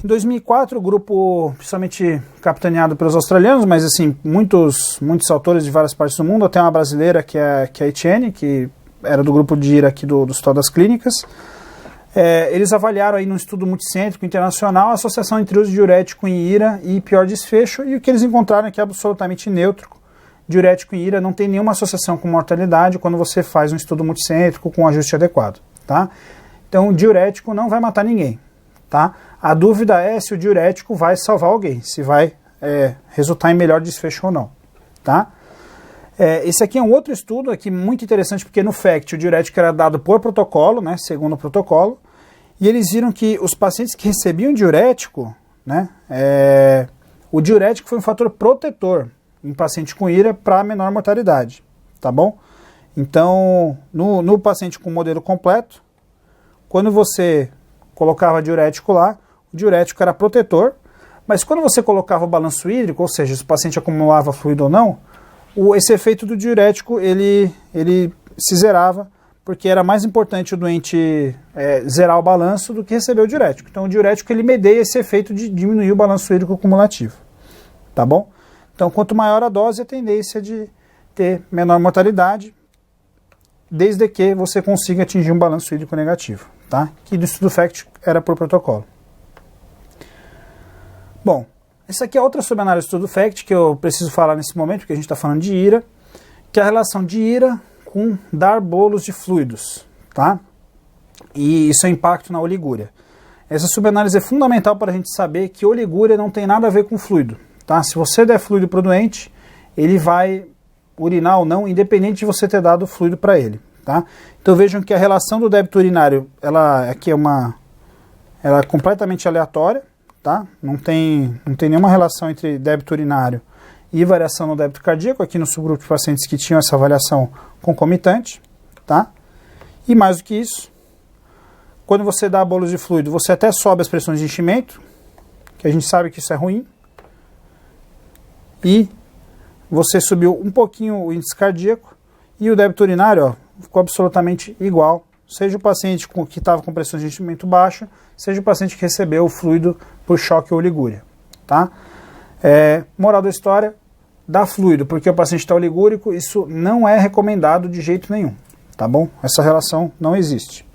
Em 2004, o grupo, principalmente capitaneado pelos australianos, mas assim, muitos autores de várias partes do mundo, até uma brasileira que é a Etienne, que era do grupo de IRA aqui do Hospital das Clínicas. Eles avaliaram aí num estudo multicêntrico internacional a associação entre uso de diurético em IRA e pior desfecho, e o que eles encontraram é que é absolutamente neutro. Diurético em IRA não tem nenhuma associação com mortalidade quando você faz um estudo multicêntrico com ajuste adequado, tá? Então, o diurético não vai matar ninguém, tá? A dúvida é se o diurético vai salvar alguém, se vai resultar em melhor desfecho ou não, tá? Esse aqui é um outro estudo aqui muito interessante, porque no FACT o diurético era dado por protocolo, né, segundo o protocolo, e eles viram que os pacientes que recebiam diurético, né, o diurético foi um fator protetor em paciente com IRA para menor mortalidade, tá bom? Então, no paciente com modelo completo, quando você colocava diurético lá, o diurético era protetor, mas quando você colocava o balanço hídrico, ou seja, se o paciente acumulava fluido ou não, esse efeito do diurético ele se zerava, porque era mais importante o doente zerar o balanço do que receber o diurético. Então o diurético ele medeia esse efeito de diminuir o balanço hídrico cumulativo, tá bom? Então quanto maior a dose, a tendência de ter menor mortalidade, desde que você consiga atingir um balanço hídrico negativo, tá? Que do estudo FACT era por protocolo. Bom, essa aqui é outra subanálise do estudo FACT que eu preciso falar nesse momento, porque a gente está falando de IRA, que é a relação de IRA com dar bolos de fluidos, tá? E isso é impacto na oligúria. Essa subanálise é fundamental para a gente saber que oligúria não tem nada a ver com fluido, tá? Se você der fluido para o doente, ele vai urinar ou não, independente de você ter dado fluido para ele, tá? Então vejam que a relação do débito urinário, ela aqui ela é completamente aleatória, tá? Não tem nenhuma relação entre débito urinário e variação no débito cardíaco, aqui no subgrupo de pacientes que tinham essa avaliação concomitante, tá? E mais do que isso, quando você dá bolos de fluido, você até sobe as pressões de enchimento, que a gente sabe que isso é ruim, e você subiu um pouquinho o índice cardíaco, e o débito urinário, ó, ficou absolutamente igual, seja o paciente que estava com pressão de enchimento baixa, seja o paciente que recebeu o fluido por choque ou oligúria, tá? Moral da história, dá fluido porque o paciente está oligúrico, isso não é recomendado de jeito nenhum, tá bom? Essa relação não existe.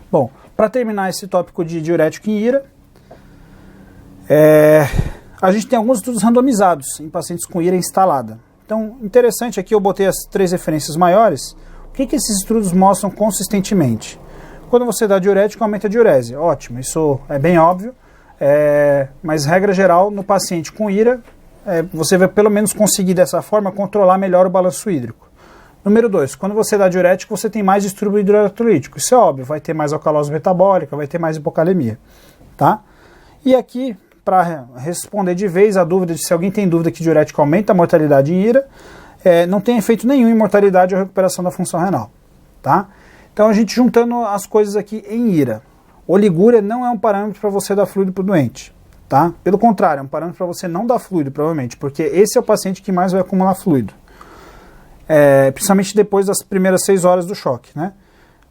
Bom, para terminar esse tópico de diurético em IRA, a gente tem alguns estudos randomizados em pacientes com IRA instalada. Então, interessante aqui, eu botei as 3 referências maiores. O que esses estudos mostram consistentemente? Quando você dá diurético, aumenta a diurese. Ótimo, isso é bem óbvio, mas regra geral, no paciente com IRA, você vai pelo menos conseguir dessa forma controlar melhor o balanço hídrico. Número 2, quando você dá diurético, você tem mais distúrbio hidroeletrolítico. Isso é óbvio, vai ter mais alcalose metabólica, vai ter mais hipocalemia, tá? E aqui, para responder de vez a dúvida de se alguém tem dúvida que diurético aumenta a mortalidade em IRA, não tem efeito nenhum em mortalidade ou recuperação da função renal, tá? Então a gente juntando as coisas aqui em IRA, oligúria não é um parâmetro para você dar fluido para o doente, tá? Pelo contrário, é um parâmetro para você não dar fluido, provavelmente, porque esse é o paciente que mais vai acumular fluido. Principalmente depois das primeiras 6 horas do choque, né?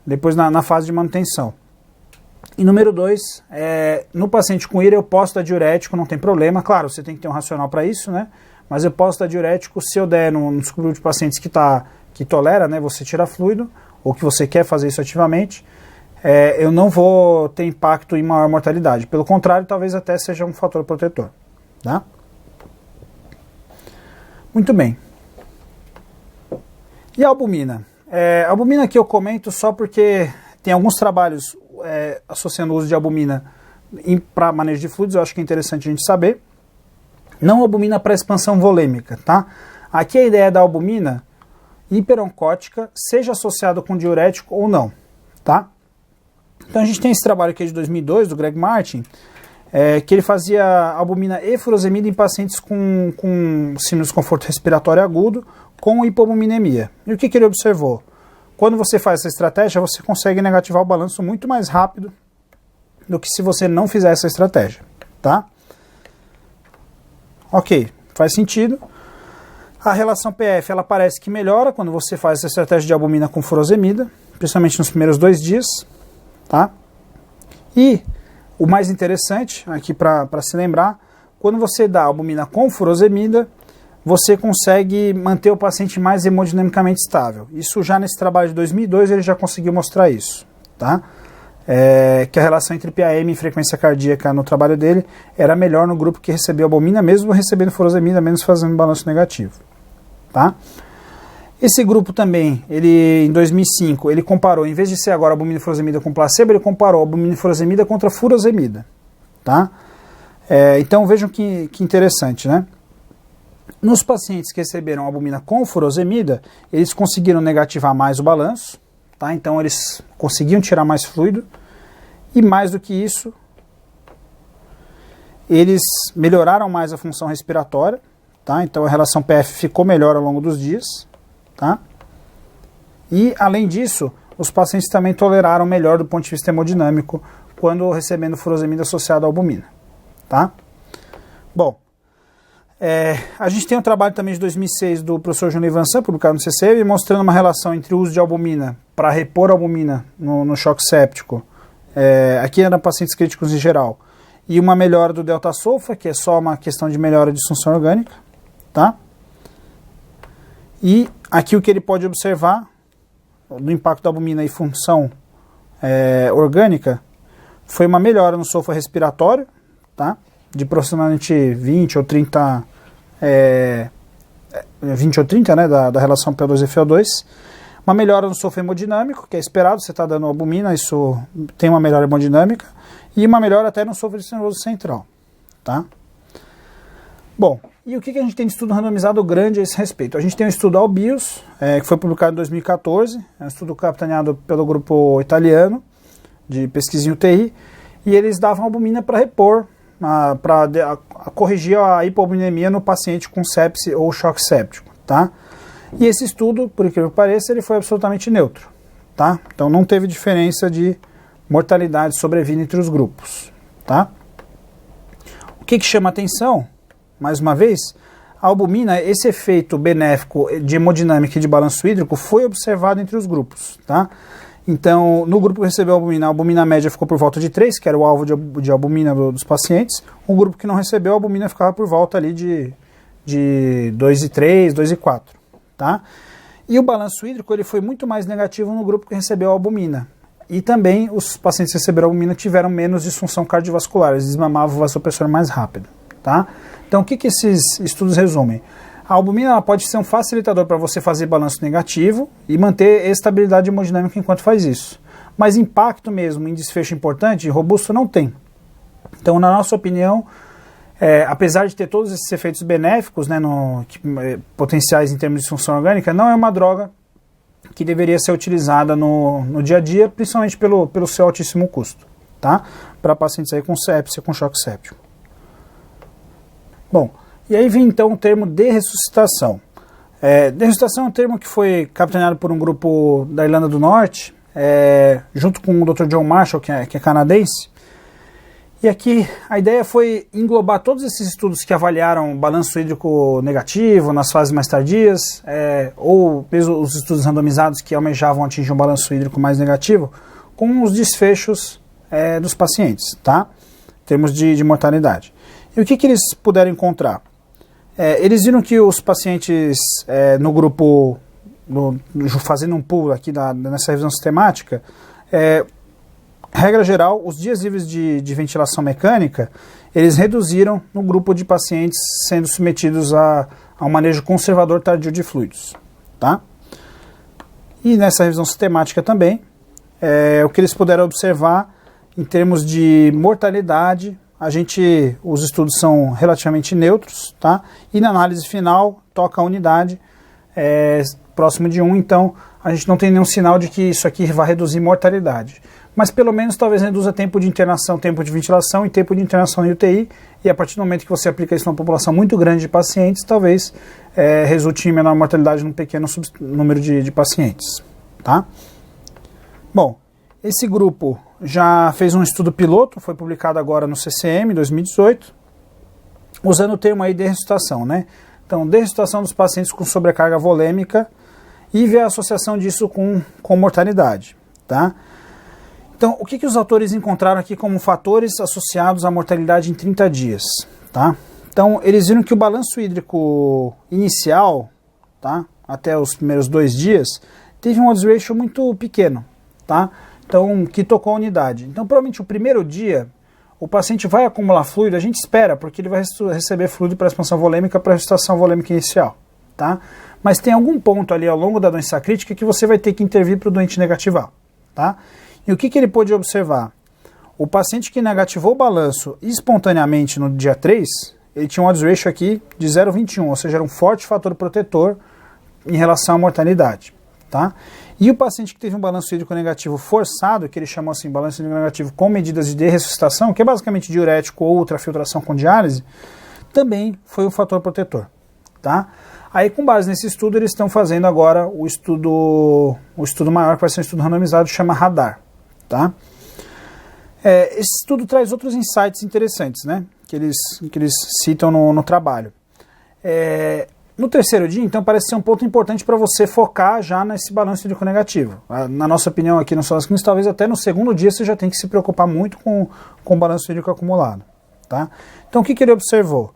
Depois na fase de manutenção. E número 2, no paciente com IRA eu posso dar diurético, não tem problema, claro, você tem que ter um racional para isso, né? Mas eu posso dar diurético se eu der no subgrupo de pacientes que tolera, né, você tira fluido, ou que você quer fazer isso ativamente, eu não vou ter impacto em maior mortalidade. Pelo contrário, talvez até seja um fator protetor, tá? Muito bem. E a albumina? A albumina aqui eu comento só porque tem alguns trabalhos associando o uso de albumina para manejo de fluidos, eu acho que é interessante a gente saber. Não albumina para expansão volêmica, tá? Aqui a ideia da albumina hiperoncótica, seja associado com diurético ou não, tá? Então a gente tem esse trabalho aqui de 2002, do Greg Martin, que ele fazia albumina e furosemida em pacientes com síndrome de desconforto respiratório agudo com hipobuminemia. E o que ele observou? Quando você faz essa estratégia, você consegue negativar o balanço muito mais rápido do que se você não fizer essa estratégia, tá? Ok, faz sentido. A relação PF, ela parece que melhora quando você faz essa estratégia de albumina com furosemida, principalmente nos primeiros 2 dias, tá? E o mais interessante, aqui para se lembrar, quando você dá albumina com furosemida, você consegue manter o paciente mais hemodinamicamente estável. Isso já nesse trabalho de 2002 ele já conseguiu mostrar isso, tá? Que a relação entre PAM e frequência cardíaca no trabalho dele era melhor no grupo que recebeu albumina, mesmo recebendo furosemida, menos fazendo balanço negativo, tá? Esse grupo também, ele em 2005, ele comparou, em vez de ser agora albumina e furosemida com placebo, ele comparou albumina e furosemida contra furosemida, tá? Então vejam que interessante, né? Nos pacientes que receberam albumina com furosemida, eles conseguiram negativar mais o balanço, tá? Então eles conseguiam tirar mais fluido, e mais do que isso, eles melhoraram mais a função respiratória, tá? Então a relação PF ficou melhor ao longo dos dias, tá? E além disso, os pacientes também toleraram melhor do ponto de vista hemodinâmico quando recebendo furosemida associada à albumina, tá? Bom, a gente tem um trabalho também de 2006 do professor João Vincent, publicado no CCM, mostrando uma relação entre o uso de albumina para repor albumina no choque séptico, aqui era pacientes críticos em geral, e uma melhora do delta-sulfa, que é só uma questão de melhora de disfunção orgânica, tá? E aqui o que ele pode observar do impacto da albumina e função orgânica foi uma melhora no sulfa respiratório, tá? De aproximadamente 20 ou 30, né, da relação PO2 e FO2, uma melhora no sulfa hemodinâmico, que é esperado, você está dando albumina, isso tem uma melhora hemodinâmica, e uma melhora até no sulfa nervoso central, tá? Bom, e o que a gente tem de estudo randomizado grande a esse respeito? A gente tem um estudo Albios, que foi publicado em 2014, é um estudo capitaneado pelo grupo italiano de pesquisa em UTI, e eles davam albumina para repor, para corrigir a hipoalbuminemia no paciente com sepse ou choque séptico, tá? E esse estudo, por incrível que pareça, ele foi absolutamente neutro, tá? Então não teve diferença de mortalidade sobrevida entre os grupos, tá? O que chama atenção, mais uma vez, a albumina, esse efeito benéfico de hemodinâmica e de balanço hídrico foi observado entre os grupos, tá? Então, no grupo que recebeu a albumina média ficou por volta de 3, que era o alvo de albumina dos pacientes. O grupo que não recebeu, a albumina ficava por volta ali de 2,3, 2,4, tá? E o balanço hídrico ele foi muito mais negativo no grupo que recebeu a albumina. E também os pacientes que receberam a albumina tiveram menos disfunção cardiovascular, eles desmamavam o vasopressor mais rápido, tá? Então, o que esses estudos resumem? A albumina ela pode ser um facilitador para você fazer balanço negativo e manter estabilidade hemodinâmica enquanto faz isso. Mas impacto mesmo em desfecho importante, robusto, não tem. Então, na nossa opinião, apesar de ter todos esses efeitos benéficos, né, potenciais em termos de disfunção orgânica, não é uma droga que deveria ser utilizada no dia a dia, principalmente pelo seu altíssimo custo, tá? Para pacientes aí com sepsia, com choque séptico. Bom, e aí vem então o termo de ressuscitação. De ressuscitação é um termo que foi capitaneado por um grupo da Irlanda do Norte, junto com o Dr. John Marshall, que é canadense. E aqui a ideia foi englobar todos esses estudos que avaliaram balanço hídrico negativo nas fases mais tardias, ou mesmo os estudos randomizados que almejavam atingir um balanço hídrico mais negativo, com os desfechos dos pacientes, tá? Em termos de mortalidade. E o que eles puderam encontrar? Eles viram que os pacientes no grupo, fazendo um pool aqui nessa revisão sistemática, regra geral, os dias livres de ventilação mecânica, eles reduziram no grupo de pacientes sendo submetidos a um manejo conservador tardio de fluidos, tá? E nessa revisão sistemática também, o que eles puderam observar em termos de mortalidade, os estudos são relativamente neutros, tá? E na análise final, toca a unidade próximo de 1, então a gente não tem nenhum sinal de que isso aqui vai reduzir mortalidade. Mas pelo menos talvez reduza tempo de internação, tempo de ventilação e tempo de internação em UTI, e a partir do momento que você aplica isso numa população muito grande de pacientes, talvez resulte em menor mortalidade num pequeno número de pacientes, tá? Bom, esse grupo já fez um estudo piloto, foi publicado agora no CCM, em 2018, usando o termo aí de ressuscitação, né? Então, de ressuscitação dos pacientes com sobrecarga volêmica e ver a associação disso com mortalidade, tá? Então, o que os autores encontraram aqui como fatores associados à mortalidade em 30 dias, tá? Então, eles viram que o balanço hídrico inicial, tá? Até os primeiros 2 dias, teve um odds ratio muito pequeno, tá? Então, que tocou a unidade. Então, provavelmente o primeiro dia, o paciente vai acumular fluido, a gente espera, porque ele vai receber fluido para expansão volêmica, para ressuscitação volêmica inicial, tá? Mas tem algum ponto ali ao longo da doença crítica que você vai ter que intervir para o doente negativar, tá? E o que ele pôde observar? O paciente que negativou o balanço espontaneamente no dia 3, ele tinha um odds ratio aqui de 0,21, ou seja, era um forte fator protetor em relação à mortalidade, tá? E o paciente que teve um balanço hídrico negativo forçado, que ele chamou assim, balanço hídrico negativo com medidas de ressuscitação, que é basicamente diurético ou ultrafiltração com diálise, também foi um fator protetor, tá? Aí, com base nesse estudo, eles estão fazendo agora o estudo maior, que vai ser um estudo randomizado, chama RADAR, tá? Esse estudo traz outros insights interessantes, né? Que eles citam no trabalho. No terceiro dia, então, parece ser um ponto importante para você focar já nesse balanço hídrico negativo. Na nossa opinião aqui no Solas Clínicas, talvez até no segundo dia você já tem que se preocupar muito com o balanço hídrico acumulado, tá? Então, o que ele observou?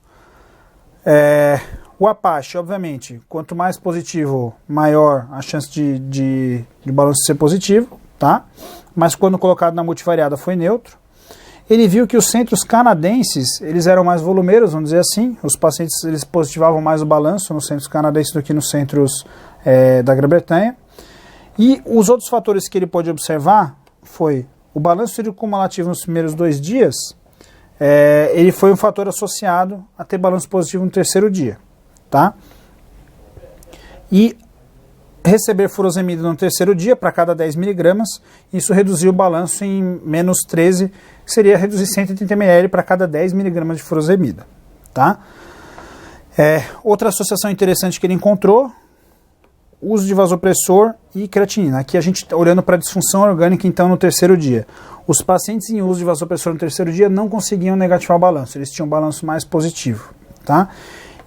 O Apache, obviamente, quanto mais positivo, maior a chance de balanço ser positivo, tá? Mas quando colocado na multivariada foi neutro. Ele viu que os centros canadenses, eles eram mais volumeiros, vamos dizer assim. Os pacientes, eles positivavam mais o balanço nos centros canadenses do que nos centros da Grã-Bretanha. E os outros fatores que ele pôde observar foi o balanço hídrico cumulativo nos primeiros 2 dias, ele foi um fator associado a ter balanço positivo no terceiro dia, tá? E receber furosemida no terceiro dia, para cada 10 miligramas, isso reduziu o balanço em menos 13, que seria reduzir 130 ml para cada 10 miligramas de furosemida, tá? Outra associação interessante que ele encontrou, uso de vasopressor e creatinina. Aqui a gente está olhando para a disfunção orgânica, então, no terceiro dia. Os pacientes em uso de vasopressor no terceiro dia não conseguiam negativar o balanço, eles tinham um balanço mais positivo, tá?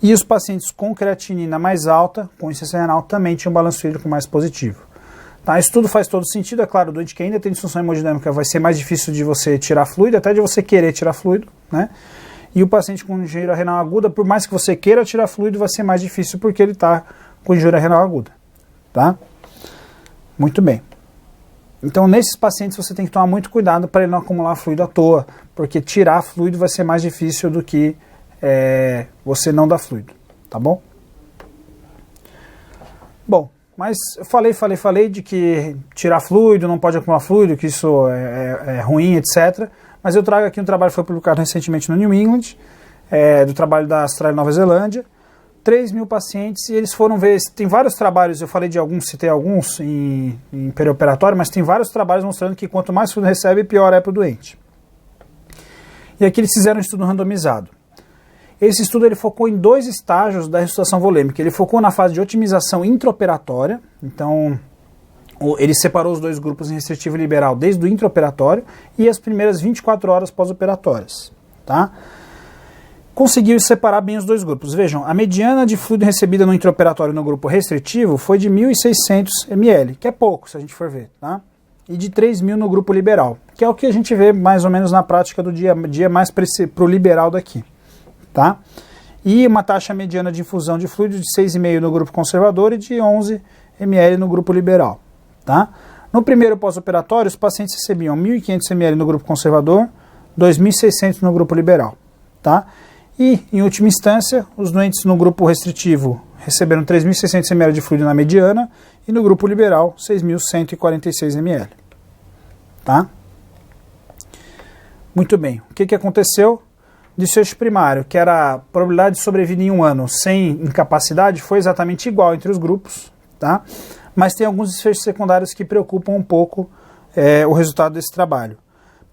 E os pacientes com creatinina mais alta, com insuficiência renal, também tinham um balanço hídrico mais positivo. Tá, isso tudo faz todo sentido, é claro, o doente que ainda tem disfunção hemodinâmica vai ser mais difícil de você tirar fluido, até de você querer tirar fluido, né? E o paciente com injúria renal aguda, por mais que você queira tirar fluido, vai ser mais difícil porque ele está com injúria renal aguda, tá? Muito bem. Então, nesses pacientes você tem que tomar muito cuidado para ele não acumular fluido à toa, porque tirar fluido vai ser mais difícil do que você não dar fluido, tá bom? Bom, mas eu falei de que tirar fluido, não pode acumular fluido, que isso é ruim, etc. Mas eu trago aqui um trabalho que foi publicado recentemente no New England, do trabalho da Austrália e Nova Zelândia, 3.000 pacientes, e eles foram ver, tem vários trabalhos, eu falei de alguns, citei alguns em perioperatório, mas tem vários trabalhos mostrando que quanto mais fluido recebe, pior é para o doente. E aqui eles fizeram um estudo randomizado. Esse estudo ele focou em 2 estágios da ressuscitação volêmica. Ele focou na fase de otimização intraoperatória, então ele separou os 2 grupos em restritivo e liberal desde o intraoperatório e as primeiras 24 horas pós-operatórias, tá? Conseguiu separar bem os 2 grupos. Vejam, a mediana de fluido recebida no intraoperatório no grupo restritivo foi de 1.600 ml, que é pouco se a gente for ver, tá? E de 3.000 no grupo liberal, que é o que a gente vê mais ou menos na prática do dia a dia, mais para o liberal daqui. Tá? E uma taxa mediana de infusão de fluido de 6,5 no grupo conservador e de 11 ml no grupo liberal. Tá? No primeiro pós-operatório, os pacientes recebiam 1.500 ml no grupo conservador, 2.600 no grupo liberal. Tá? E, em última instância, os doentes no grupo restritivo receberam 3.600 ml de fluido na mediana e no grupo liberal, 6.146 ml. Tá? Muito bem. O que aconteceu? Desfecho primário, que era a probabilidade de sobrevida em 1 ano sem incapacidade, foi exatamente igual entre os grupos, tá? Mas tem alguns desfechos secundários que preocupam um pouco o resultado desse trabalho.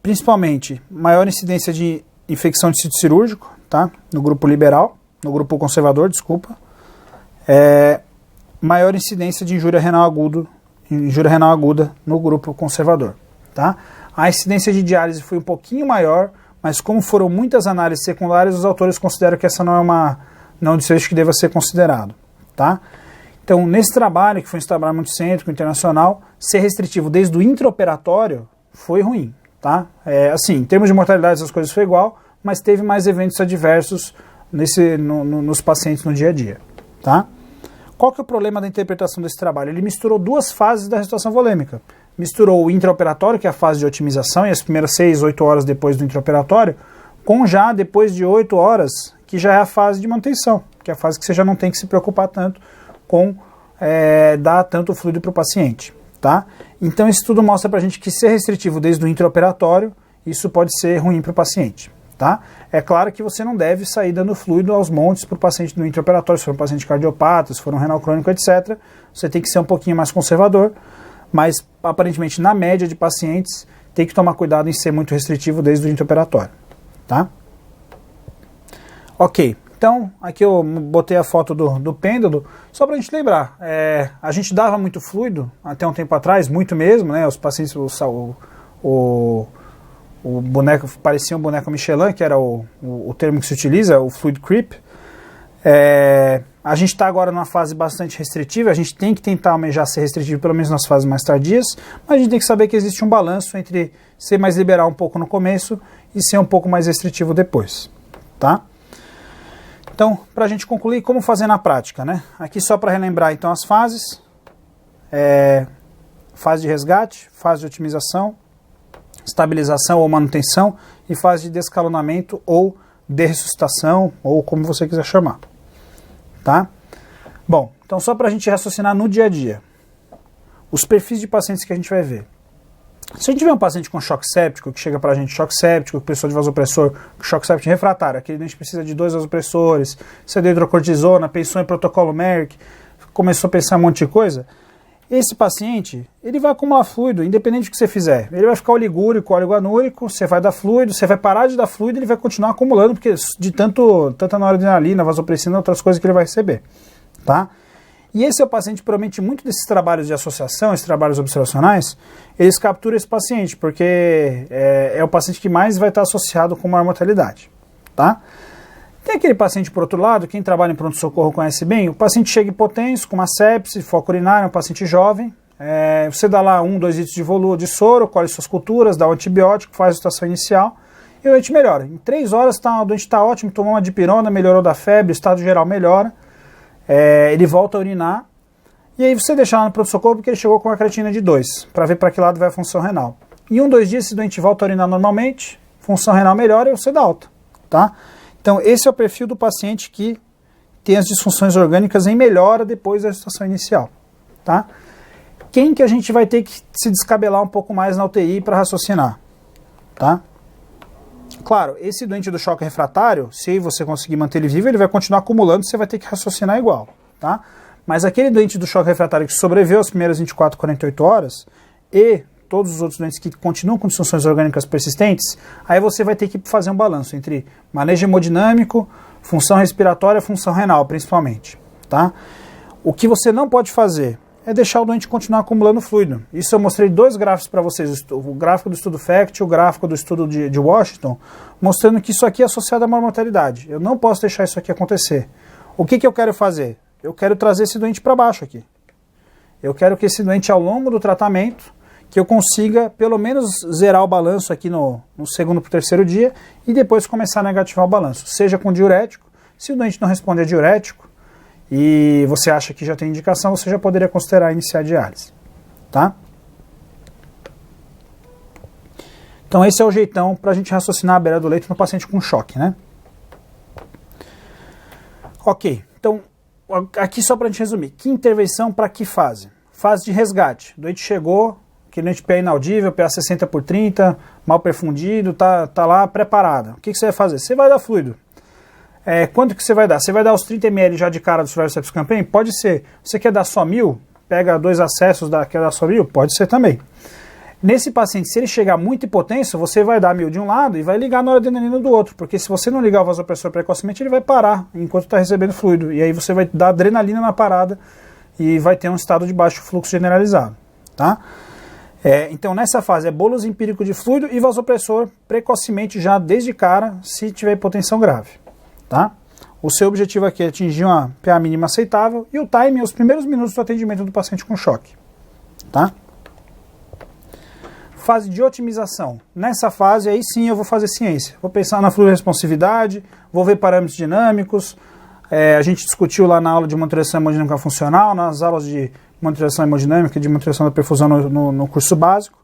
Principalmente, maior incidência de infecção de sítio cirúrgico, tá? No grupo liberal, no grupo conservador, desculpa. Maior incidência de injúria renal aguda no grupo conservador, tá? A incidência de diálise foi um pouquinho maior, mas como foram muitas análises secundárias, os autores consideram que essa não é um desfecho que deva ser considerado, tá? Então, nesse trabalho, que foi um trabalho muito cêntrico, internacional, ser restritivo desde o intraoperatório foi ruim, tá? Assim, em termos de mortalidade, as coisas foi igual, mas teve mais eventos adversos nos pacientes no dia a dia, tá? Qual que é o problema da interpretação desse trabalho? Ele misturou 2 fases da ressuscitação volêmica. Misturou o intraoperatório, que é a fase de otimização, e as primeiras 6, 8 horas depois do intraoperatório, com já depois de 8 horas, que já é a fase de manutenção, que é a fase que você já não tem que se preocupar tanto com dar tanto fluido para o paciente, tá? Então esse estudo mostra para a gente que ser restritivo desde o intraoperatório, isso pode ser ruim para o paciente, tá? É claro que você não deve sair dando fluido aos montes para o paciente no intraoperatório, se for um paciente cardiopata, se for um renal crônico, etc. Você tem que ser um pouquinho mais conservador, mas aparentemente na média de pacientes tem que tomar cuidado em ser muito restritivo desde o intraoperatório, tá? Ok, Então, aqui eu botei a foto do pêndulo, só para a gente lembrar. A gente dava muito fluido, até um tempo atrás, muito mesmo, né? Os pacientes, o boneco, parecia um boneco Michelin, que era o termo que se utiliza, o fluid creep. A gente está agora numa fase bastante restritiva, a gente tem que tentar almejar ser restritivo, pelo menos nas fases mais tardias, mas a gente tem que saber que existe um balanço entre ser mais liberal um pouco no começo e ser um pouco mais restritivo depois, tá? Então, para a gente concluir, como fazer na prática, né? Aqui só para relembrar, então, as fases. Fase de resgate, fase de otimização, estabilização ou manutenção e fase de descalonamento ou de ressuscitação, ou como você quiser chamar. Tá? Bom, então só para a gente raciocinar no dia a dia. Os perfis de pacientes que a gente vai ver. Se a gente tiver um paciente com choque séptico, que chega para a gente choque séptico, pessoa de vasopressor, choque séptico refratário, aquele a gente precisa de 2 vasopressores, você deu hidrocortisona, pensou em protocolo Merck, começou a pensar um monte de coisa, esse paciente, ele vai acumular fluido, independente do que você fizer. Ele vai ficar oligúrico, oligoanúrico, você vai dar fluido, você vai parar de dar fluido e ele vai continuar acumulando, porque de tanta noradrenalina, vasopressina, outras coisas que ele vai receber. Tá? E esse é o paciente, provavelmente, muito desses trabalhos de associação, esses trabalhos observacionais, eles capturam esse paciente, porque é o paciente que mais vai estar associado com maior mortalidade. Tá? Tem aquele paciente, por outro lado, quem trabalha em pronto-socorro conhece bem, o paciente chega hipotenso, com uma sepse, foco urinário, um paciente jovem, você dá lá 1, 2 litros de soro, colhe suas culturas, dá o antibiótico, faz a situação inicial, e o doente melhora. Em 3 horas o doente está ótimo, tomou uma dipirona, melhorou da febre, o estado geral melhora, ele volta a urinar, e aí você deixa lá no pronto-socorro porque ele chegou com a creatina de 2, para ver para que lado vai a função renal. Em 1, 2 dias, esse doente volta a urinar normalmente, função renal melhora e você dá alta. Tá? Então, esse é o perfil do paciente que tem as disfunções orgânicas em melhora depois da situação inicial. Tá? Quem que a gente vai ter que se descabelar um pouco mais na UTI para raciocinar? Tá? Claro, esse doente do choque refratário, se você conseguir manter ele vivo, ele vai continuar acumulando, você vai ter que raciocinar igual. Tá? Mas aquele doente do choque refratário que sobreviveu as primeiras 24, 48 horas e todos os outros doentes que continuam com disfunções orgânicas persistentes, aí você vai ter que fazer um balanço entre manejo hemodinâmico, função respiratória e função renal, principalmente. Tá? O que você não pode fazer é deixar o doente continuar acumulando fluido. Isso eu mostrei 2 gráficos para vocês, o gráfico do estudo FACT e o gráfico do estudo de Washington, mostrando que isso aqui é associado à maior mortalidade. Eu não posso deixar isso aqui acontecer. O que eu quero fazer? Eu quero trazer esse doente para baixo aqui. Eu quero que esse doente, ao longo do tratamento, que eu consiga pelo menos zerar o balanço aqui no segundo para o terceiro dia e depois começar a negativar o balanço, seja com diurético. Se o doente não responder a diurético e você acha que já tem indicação, você já poderia considerar iniciar a diálise. Tá? Então esse é o jeitão para a gente raciocinar a beira do leito no paciente com choque, né? Ok, então aqui só para a gente resumir, que intervenção para que fase? Fase de resgate, o doente chegou, aquele doente PA inaudível, PA 60/30, mal perfundido, tá lá preparado. O que você vai fazer? Você vai dar fluido. Quanto que você vai dar? Você vai dar os 30 ml já de cara do Survival Sepsis Campaign? Pode ser. Você quer dar só 1000? Pega 2 acessos, quer dar só 1000? Pode ser também. Nesse paciente, se ele chegar muito hipotenso, você vai dar 1000 de um lado e vai ligar a noradrenalina do outro, porque se você não ligar o vasopressor precocemente, ele vai parar enquanto está recebendo fluido. E aí você vai dar adrenalina na parada e vai ter um estado de baixo fluxo generalizado. Tá? Então nessa fase é bolus empírico de fluido e vasopressor precocemente já desde cara, se tiver hipotensão grave. Tá? O seu objetivo aqui é atingir uma PA mínima aceitável e o time é os primeiros minutos do atendimento do paciente com choque. Tá? Fase de otimização. Nessa fase aí sim eu vou fazer ciência. Vou pensar na fluidoresponsividade, vou ver parâmetros dinâmicos. A gente discutiu lá na aula de monitorização hemodinâmica funcional, nas aulas de monitorização hemodinâmica e de monitorização da perfusão no curso básico.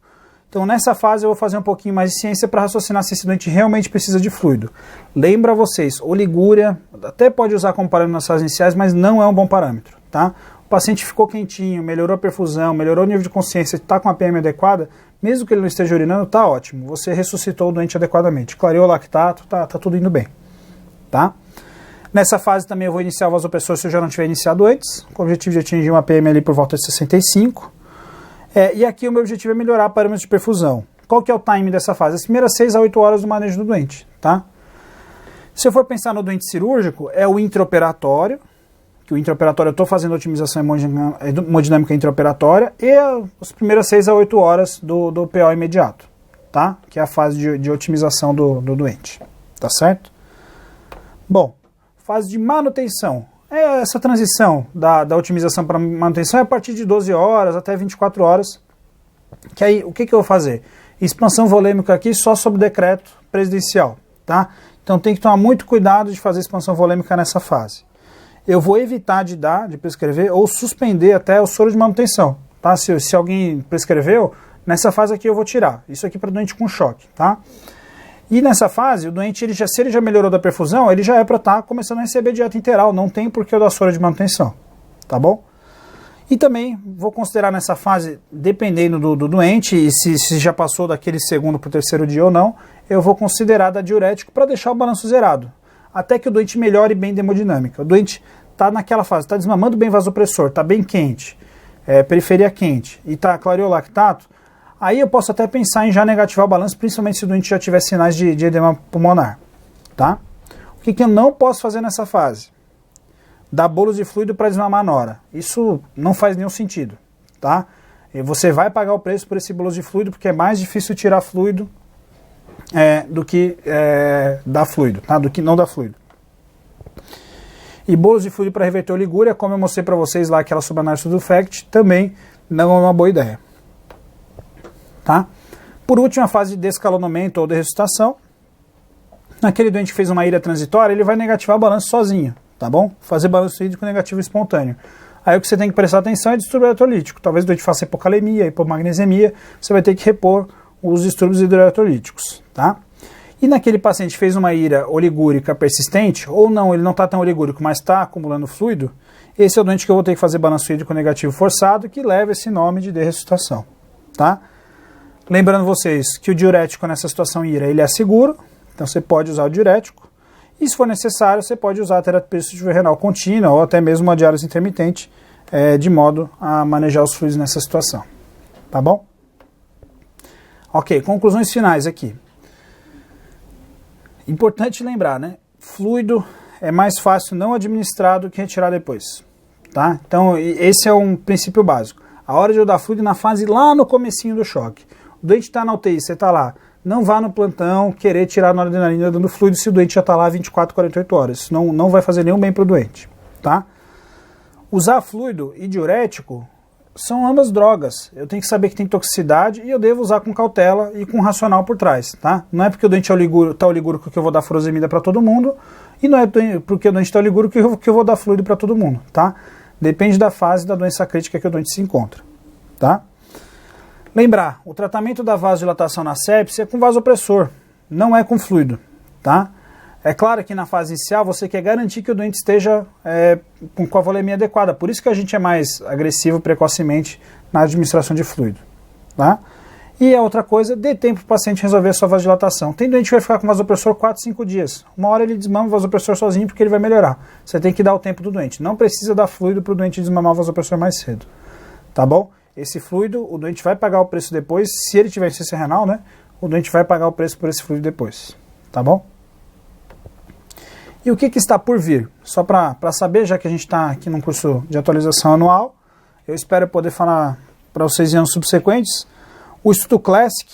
Então nessa fase eu vou fazer um pouquinho mais de ciência para raciocinar se esse doente realmente precisa de fluido. Lembra vocês, oligúria, até pode usar como parâmetro nas fases iniciais, mas não é um bom parâmetro. Tá? O paciente ficou quentinho, melhorou a perfusão, melhorou o nível de consciência, está com a PM adequada, mesmo que ele não esteja urinando, está ótimo. Você ressuscitou o doente adequadamente, clareou o lactato, tá tudo indo bem. Tá? Nessa fase também eu vou iniciar o vasopressor se eu já não tiver iniciado antes, com o objetivo de atingir uma PM ali por volta de 65. E aqui o meu objetivo é melhorar parâmetros de perfusão. Qual que é o time dessa fase? As primeiras 6 a 8 horas do manejo do doente. Tá? Se eu for pensar no doente cirúrgico, é o intraoperatório, que o intraoperatório eu estou fazendo otimização hemodinâmica intraoperatória, e as primeiras 6 a 8 horas do PO imediato, tá? Que é a fase de otimização do doente, tá certo? Bom, fase de manutenção. Essa transição da otimização para manutenção é a partir de 12 horas até 24 horas, que aí o que eu vou fazer? Expansão volêmica aqui só sob decreto presidencial, tá? Então tem que tomar muito cuidado de fazer expansão volêmica nessa fase. Eu vou evitar de prescrever ou suspender até o soro de manutenção, tá? Se alguém prescreveu, nessa fase aqui eu vou tirar. Isso aqui para doente com choque, tá? E nessa fase, o doente, se ele já melhorou da perfusão, ele já é para estar começando a receber dieta interal, não tem por que eu dar soro de manutenção, tá bom? E também vou considerar nessa fase, dependendo do doente, e se já passou daquele segundo para o terceiro dia ou não, eu vou considerar dar diurético para deixar o balanço zerado, até que o doente melhore bem da hemodinâmica. O doente está naquela fase, está desmamando bem vasopressor, está bem quente, periferia quente, e está clareolactato, aí eu posso até pensar em já negativar o balanço, principalmente se o doente já tiver sinais de edema pulmonar, tá? O que eu não posso fazer nessa fase? Dar bolos de fluido para desmamar na hora. Isso não faz nenhum sentido, tá? E você vai pagar o preço por esse bolos de fluido, porque é mais difícil tirar fluido do que dar fluido, tá? Do que não dar fluido. E bolos de fluido para reverter oligúria, como eu mostrei para vocês lá, aquela subanálise do FACT, também não é uma boa ideia. Tá? Por último, a fase de descalonamento ou de ressuscitação. Naquele doente que fez uma ira transitória, ele vai negativar o balanço sozinho, tá bom? Fazer balanço hídrico negativo espontâneo. Aí o que você tem que prestar atenção é distúrbio eletrolítico. Talvez o doente faça hipocalemia, hipomagnesemia, você vai ter que repor os distúrbios hidroeletrolíticos, tá? E naquele paciente que fez uma ira oligúrica persistente, ou não, ele não está tão oligúrico, mas está acumulando fluido, esse é o doente que eu vou ter que fazer balanço hídrico negativo forçado, que leva esse nome de ressuscitação, tá? Lembrando vocês que o diurético nessa situação ira, ele é seguro, então você pode usar o diurético, e se for necessário, você pode usar a terapia renal contínua, ou até mesmo uma diálise intermitente, de modo a manejar os fluidos nessa situação, tá bom? Ok, conclusões finais aqui. Importante lembrar, né? Fluido é mais fácil não administrar do que retirar depois, tá? Então, esse é um princípio básico. A hora de eu dar fluido na fase lá no comecinho do choque. O doente está na UTI, você está lá. Não vá no plantão querer tirar a noradrenalina dando fluido se o doente já está lá 24, 48 horas. Isso não vai fazer nenhum bem para o doente, tá? Usar fluido e diurético são ambas drogas. Eu tenho que saber que tem toxicidade e eu devo usar com cautela e com racional por trás, tá? Não é porque o doente está oligúrico que eu vou dar furosemida para todo mundo e não é porque o doente está oligúrico que eu vou dar fluido para todo mundo, tá? Depende da fase da doença crítica que o doente se encontra, tá? Lembrar, o tratamento da vasodilatação na sepse é com vasopressor, não é com fluido, tá? É claro que na fase inicial você quer garantir que o doente esteja com a volemia adequada, por isso que a gente é mais agressivo precocemente na administração de fluido, tá? E a outra coisa, dê tempo para o paciente resolver a sua vasodilatação. Tem doente que vai ficar com vasopressor 4, 5 dias. Uma hora ele desmama o vasopressor sozinho porque ele vai melhorar. Você tem que dar o tempo do doente. Não precisa dar fluido para o doente desmamar o vasopressor mais cedo, tá bom? Esse fluido, o doente vai pagar o preço depois, se ele tiver insuficiência renal, né? O doente vai pagar o preço por esse fluido depois, tá bom? E o que está por vir? Só para saber, já que a gente está aqui num curso de atualização anual, eu espero poder falar para vocês em anos subsequentes. O estudo Classic,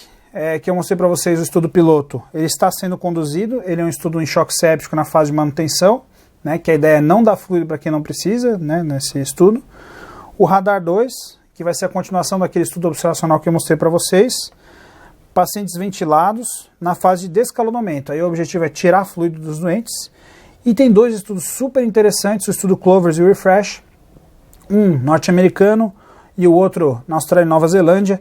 que eu mostrei para vocês, o estudo piloto, ele está sendo conduzido, ele é um estudo em choque séptico na fase de manutenção, né, que a ideia é não dar fluido para quem não precisa, né, nesse estudo. O Radar 2, que vai ser a continuação daquele estudo observacional que eu mostrei para vocês. Pacientes ventilados na fase de descalonamento. Aí o objetivo é tirar fluido dos doentes. E tem dois estudos super interessantes, o estudo Clovers e o Refresh, um norte-americano e o outro na Austrália e Nova Zelândia,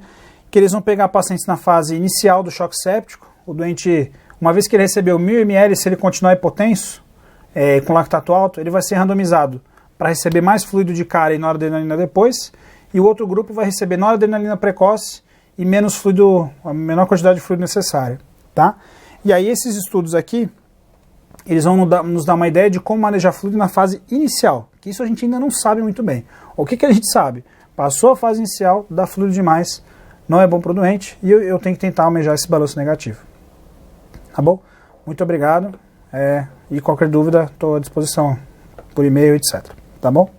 que eles vão pegar pacientes na fase inicial do choque séptico. O doente, uma vez que ele recebeu 1000 ml, se ele continuar hipotenso, com lactato alto, ele vai ser randomizado para receber mais fluido de cara e noradrenalina depois, e o outro grupo vai receber noradrenalina precoce e menos fluido, a menor quantidade de fluido necessário, tá? E aí esses estudos aqui, eles vão nos dar uma ideia de como manejar fluido na fase inicial, que isso a gente ainda não sabe muito bem. O que a gente sabe? Passou a fase inicial, dá fluido demais, não é bom para o doente, e eu tenho que tentar almejar esse balanço negativo. Tá bom? Muito obrigado, e qualquer dúvida estou à disposição por e-mail, etc. Tá bom?